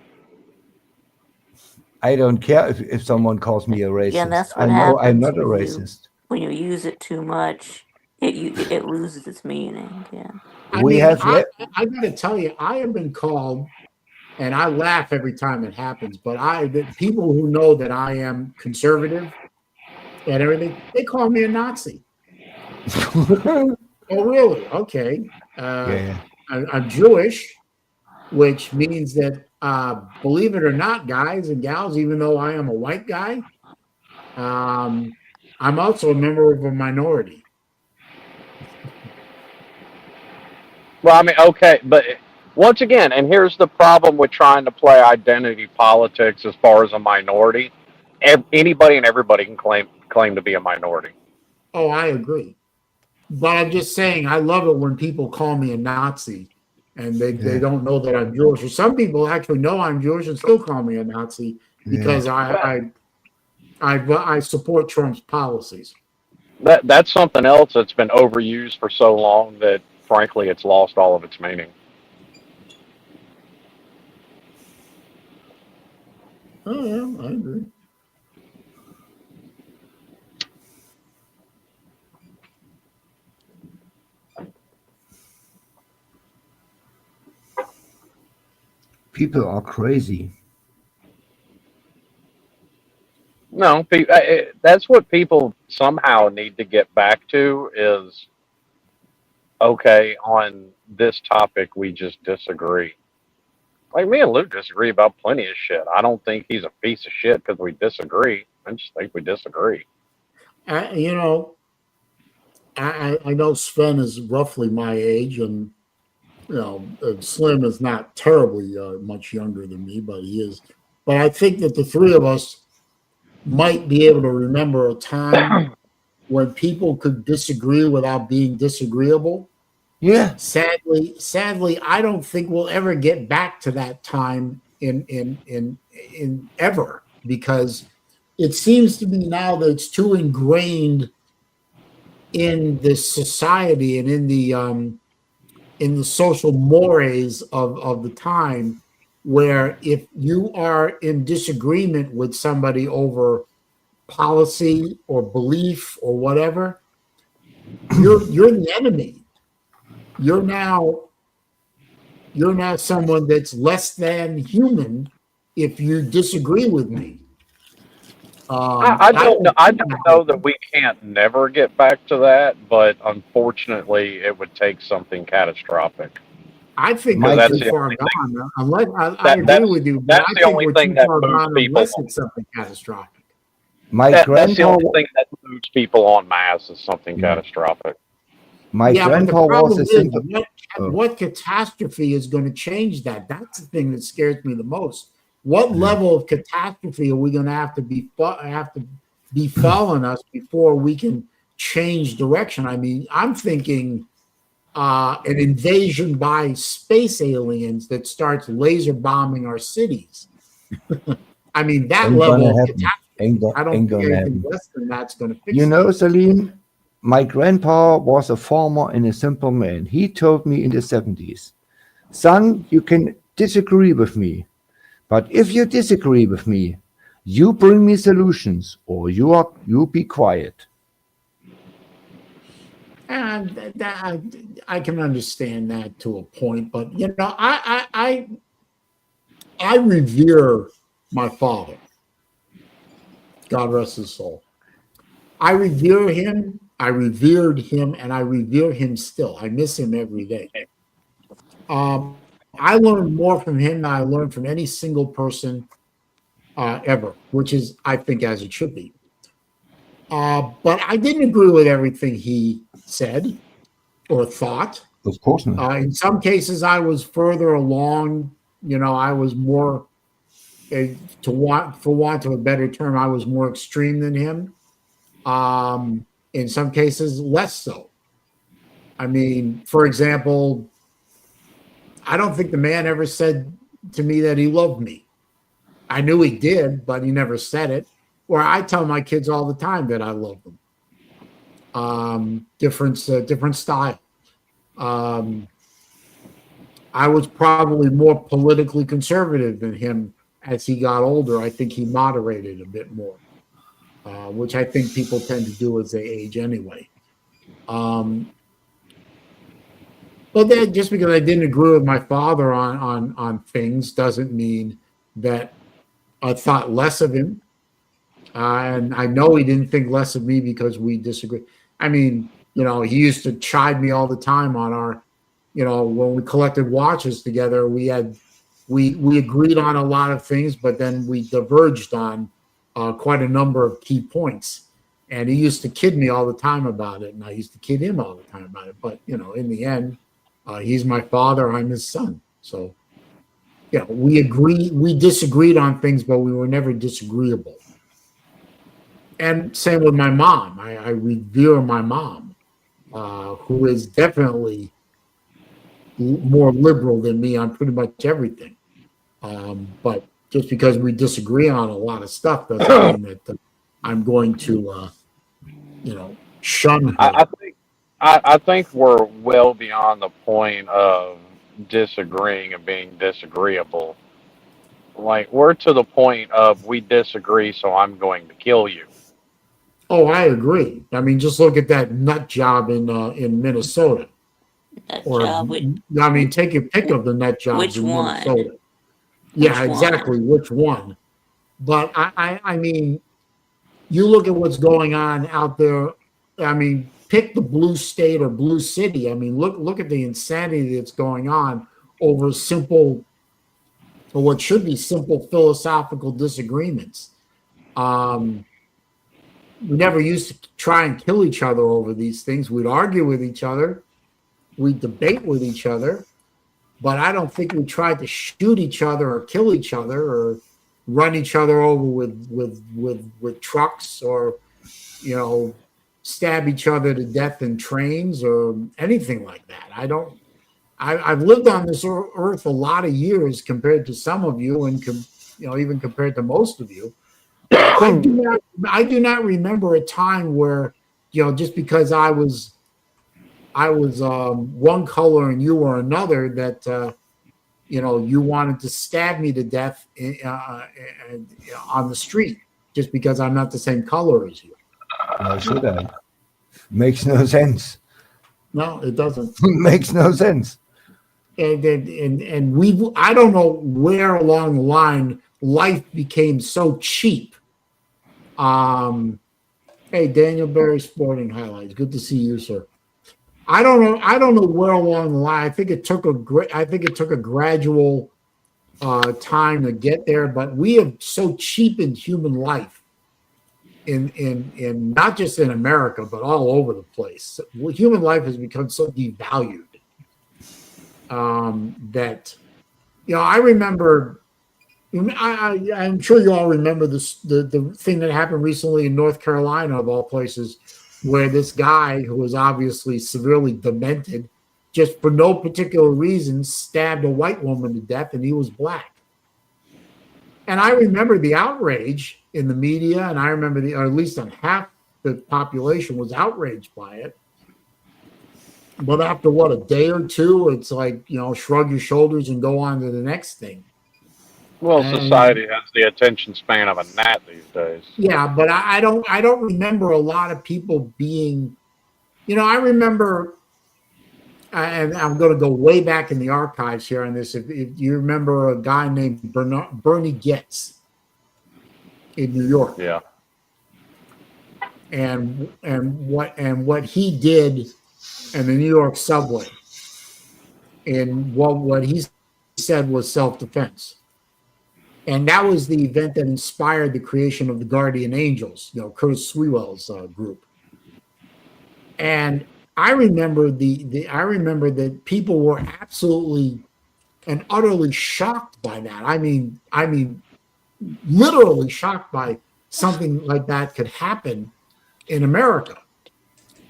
I don't care if someone calls me a racist. Yeah, that's what happens. I'm not a racist. When you use it too much, it loses its meaning. Yeah. I got to tell you, I have been called, and I laugh every time it happens, but the people who know that I am conservative and everything, they call me a Nazi. Oh, really? Okay. I'm Jewish, which means that, believe it or not, guys and gals, even though I am a white guy, I'm also a member of a minority. Well, I mean, okay, but once again, and here's the problem with trying to play identity politics as far as a minority. Anybody and everybody can claim to be a minority. Oh, I agree. But I'm just saying, I love it when people call me a Nazi and they don't know that I'm Jewish. Or some people actually know I'm Jewish and still call me a Nazi because I support Trump's policies. That's something else that's been overused for so long that, frankly, it's lost all of its meaning. Oh, yeah, I agree. People are crazy. No, that's what people somehow need to get back to is, okay, on this topic, we just disagree. Like, me and Luke disagree about plenty of shit. I don't think he's a piece of shit because we disagree. I just think we disagree. You know, I know Sven is roughly my age, and you know, Slim is not terribly much younger than me, but he is. But I think that the three of us might be able to remember a time when people could disagree without being disagreeable. Yeah. Sadly, I don't think we'll ever get back to that time in ever, because it seems to me now that it's too ingrained in this society and in the social mores of the time, where if you are in disagreement with somebody over policy or belief or whatever, you're the enemy. You're now someone that's less than human if you disagree with me. I don't know. I don't know that we can't never get back to that, but unfortunately, it would take something catastrophic. I think Because that's too far gone. Unless I agree with you, but that's I the think only we're thing too that far moves gone people. unless it's something catastrophic. That's the only thing that moves people en masse is something catastrophic. My grandpa was a simple. What catastrophe is going to change that? That's the thing that scares me the most. What level of catastrophe are we going to have to befallen us before we can change direction? I mean, I'm thinking an invasion by space aliens that starts laser bombing our cities. I mean, that level of catastrophe. I don't think anything less than that's going to fix it. You know, Saleen, my grandpa was a farmer and a simple man. He told me in the 70s, son, you can disagree with me, but if you disagree with me, you bring me solutions or you be quiet. And I can understand that to a point, but you know, I revere my father. God rest his soul. I revere him. I revered him, and I revere him still. I miss him every day. I learned more from him than I learned from any single person ever, which is, I think, as it should be. But I didn't agree with everything he said or thought. Of course not. In some cases, I was further along. You know, I was more, for want of a better term, I was more extreme than him. In some cases, less so. I mean, for example, I don't think the man ever said to me that he loved me. I knew he did, but he never said it. Or I tell my kids all the time that I love them. Different style. I was probably more politically conservative than him as he got older. I think he moderated a bit more, which I think people tend to do as they age anyway. But then, just because I didn't agree with my father on things doesn't mean that I thought less of him. And I know he didn't think less of me because we disagree. I mean, you know, he used to chide me all the time on our, you know, when we collected watches together, we agreed on a lot of things, but then we diverged on quite a number of key points. And he used to kid me all the time about it, and I used to kid him all the time about it. But, you know, in the end, he's my father, I'm his son. So, you know, we disagreed on things, but we were never disagreeable. And same with my mom. I revere my mom, who is definitely more liberal than me on pretty much everything. But just because we disagree on a lot of stuff doesn't mean that I'm going to, shun her. I think we're well beyond the point of disagreeing and being disagreeable. Like we're to the point of we disagree, so I'm going to kill you. Oh, I agree. I mean, just look at that nut job in Minnesota. Take your pick of the nut jobs Which in one? Minnesota. Which Yeah, exactly. one? Which one? But I mean, you look at what's going on out there. I mean, pick the blue state or blue city. I mean, look at the insanity that's going on over simple, or what should be simple philosophical disagreements. We never used to try and kill each other over these things. We'd argue with each other, we'd debate with each other, but I don't think we tried to shoot each other or kill each other or run each other over with trucks or, stab each other to death in trains or anything like that. I've lived on this earth a lot of years compared to some of you, and even compared to most of you. I do not remember a time where, just because I was one color and you were another, that you wanted to stab me to death on the street just because I'm not the same color as you. Why should I? Makes no sense. No, it doesn't. Makes no sense. And I don't know where along the line life became so cheap. Hey, Daniel Berry, Sporting Highlights. Good to see you, sir. I don't know where along the line. I think it took a gradual time to get there, but we have so cheapened human life in not just in America, but all over the place. Human life has become so devalued that I remember. I'm sure you all remember the thing that happened recently in North Carolina, of all places, where this guy who was obviously severely demented, just for no particular reason, stabbed a white woman to death, and he was black. And I remember the outrage in the media, and I remember or at least on half the population was outraged by it. But after a day or two, it's like, shrug your shoulders and go on to the next thing. Well, society has the attention span of a gnat these days. Yeah, but I don't remember a lot of people being, I remember, and I'm going to go way back in the archives here on this. If you remember a guy named Bernie Goetz in New York, yeah, and what he did in the New York subway, and what he said was self-defense. And that was the event that inspired the creation of the Guardian Angels, Curtis Sewell's group. And I remember I remember that people were absolutely and utterly shocked by that. I mean, literally shocked by something like that could happen in America.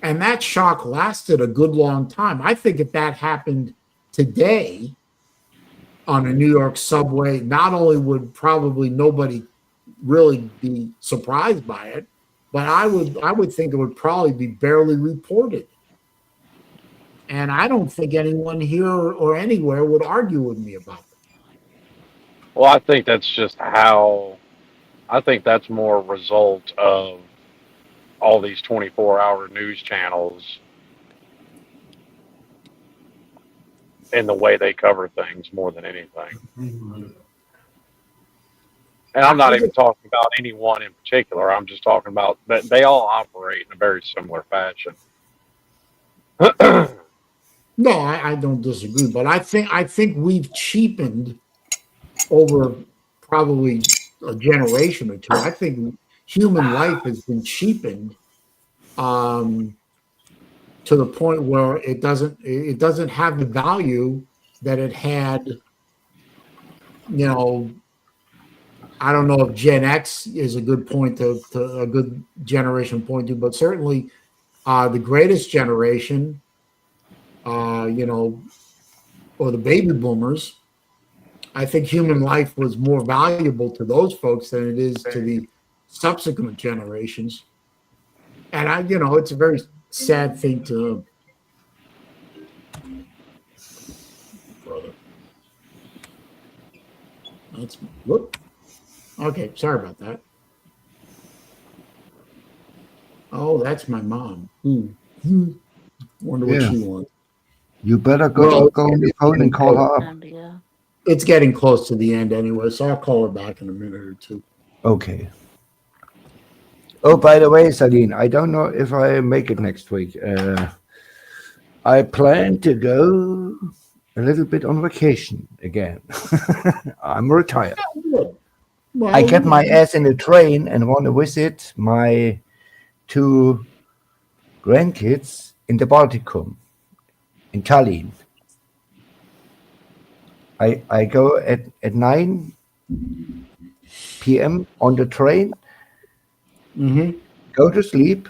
And that shock lasted a good long time. I think if that happened today on a New York subway, not only would probably nobody really be surprised by it, but I would think it would probably be barely reported. And I don't think anyone here or anywhere would argue with me about it. Well, I think that's more a result of all these 24-hour news channels in the way they cover things more than anything. And I'm not even talking about anyone in particular. I'm just talking about that they all operate in a very similar fashion. No, I don't disagree, but I think we've cheapened over probably a generation or two. I think human life has been cheapened to the point where it doesn't have the value that it had, I don't know if Gen X is a good point to a good generation point to, but certainly the greatest generation, you know, or the baby boomers, I think human life was more valuable to those folks than it is to the subsequent generations. And you know, it's a very sad thing to, brother. That's whoop. Okay, sorry about that. Oh, that's my mom. Wonder what she wants. You better go on the phone and call her up. It's getting close to the end anyway, so I'll call her back in a minute or two. Okay. Oh, by the way, Saleen, I don't know if I make it next week. I plan to go a little bit on vacation again. I'm retired. Well, I kept my ass in the train and want to visit my 2 grandkids in the Balticum, in Tallinn. I go at 9 p.m. on the train, go to sleep,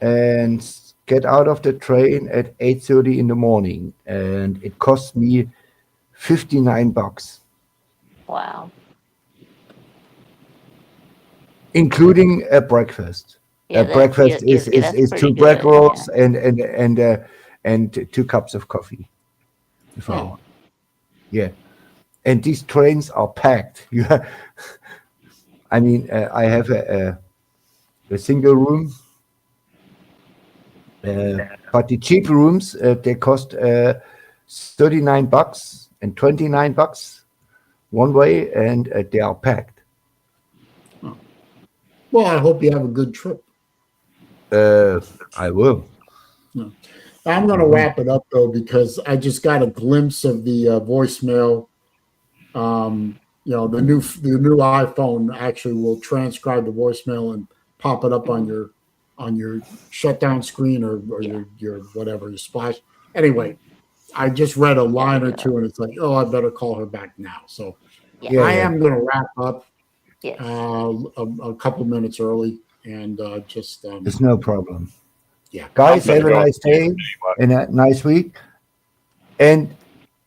and get out of the train at 8:30 in the morning. And it cost me $59. Wow. Including a breakfast. Yeah, Breakfast is that's 2 pretty bread good, rolls and 2 cups of coffee. If I want. Yeah, and these trains are packed. I mean, I have a single room, but the cheap rooms they cost $39 and $29 one way, and they are packed. Well, I hope you have a good trip. I will. I'm going to wrap it up though, because I just got a glimpse of the voicemail. You know, the new iPhone actually will transcribe the voicemail and pop it up on your shutdown screen or your whatever, your splash. Anyway, I just read a line or two, and it's like, oh, I better call her back now. So I am going to wrap up a couple minutes early, and just it's no problem. Yeah, guys, have a nice day and a nice week. And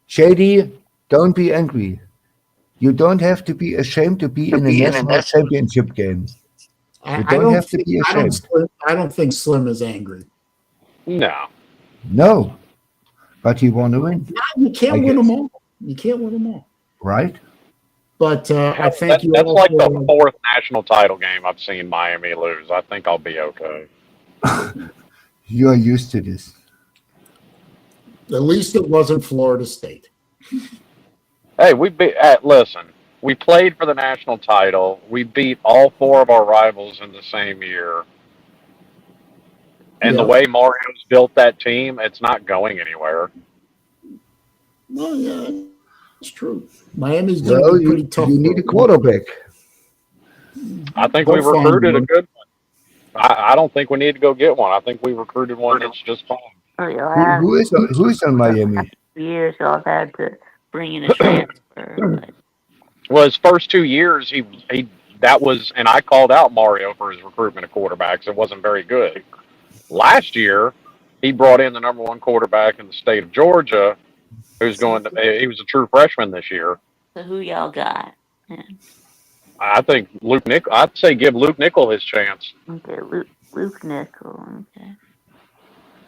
Shady, don't be angry. You don't have to be ashamed to be in a national championship game. You don't have to be ashamed. I don't think Slim is angry. No, but you want to win. No, you can't win them all. You can't win them all. Right. But I thank you. That's like the 4th national title game I've seen Miami lose. I think I'll be okay. You're used to this. At least it wasn't Florida State. Hey, listen, we played for the national title. We beat all 4 of our rivals in the same year. And the way Mario's built that team, it's not going anywhere. Well, yeah, it's true. Miami's going to be pretty tough. You need a quarterback. I think we recruited a good one. I don't think we need to go get one. I think we recruited one that's just fine. Who is on Miami? Years y'all had to bring in a transfer. Well, his first 2 years, and I called out Mario for his recruitment of quarterbacks. It wasn't very good. Last year, he brought in the #1 quarterback in the state of Georgia, he was a true freshman this year. So who y'all got? Yeah. I think I'd say give Luke Nickel his chance. Okay, Luke Nickel. Okay.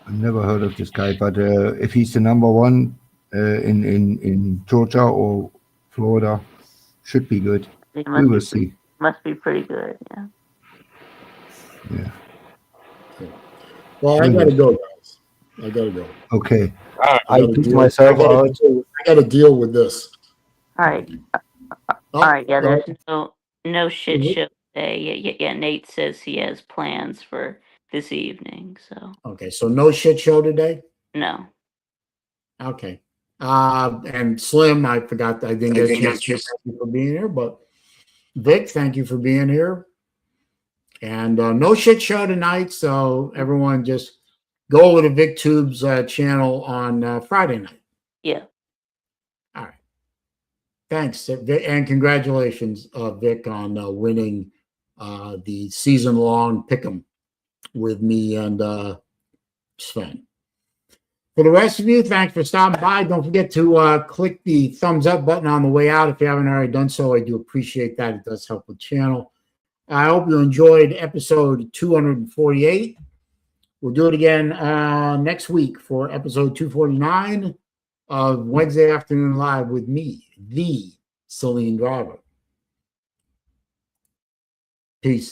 I've never heard of this guy, but if he's the #1 in Georgia or Florida, should be good. We will see. Must be pretty good, yeah. Yeah. Well, I gotta go, guys. I gotta go. Okay. I took myself out. I gotta deal with this. All right. All right. Yeah. There's no shit show today. Yeah. Nate says he has plans for this evening. So. Okay. So no shit show today. No. Okay. And Slim, I forgot. I didn't get a chance to thank you for being here, but Vic, thank you for being here. And no shit show tonight. So everyone just go over to VicTube's channel on Friday night. Yeah. All right. Thanks, and congratulations, Vic, on winning the season-long pick'em with me and Sven. For the rest of you, thanks for stopping by. Don't forget to click the thumbs up button on the way out if you haven't already done so. I do appreciate that. It does help the channel. I hope you enjoyed episode 248. We'll do it again next week for episode 249 of Wednesday Afternoon Live with me, the SaleenDriver. Peace.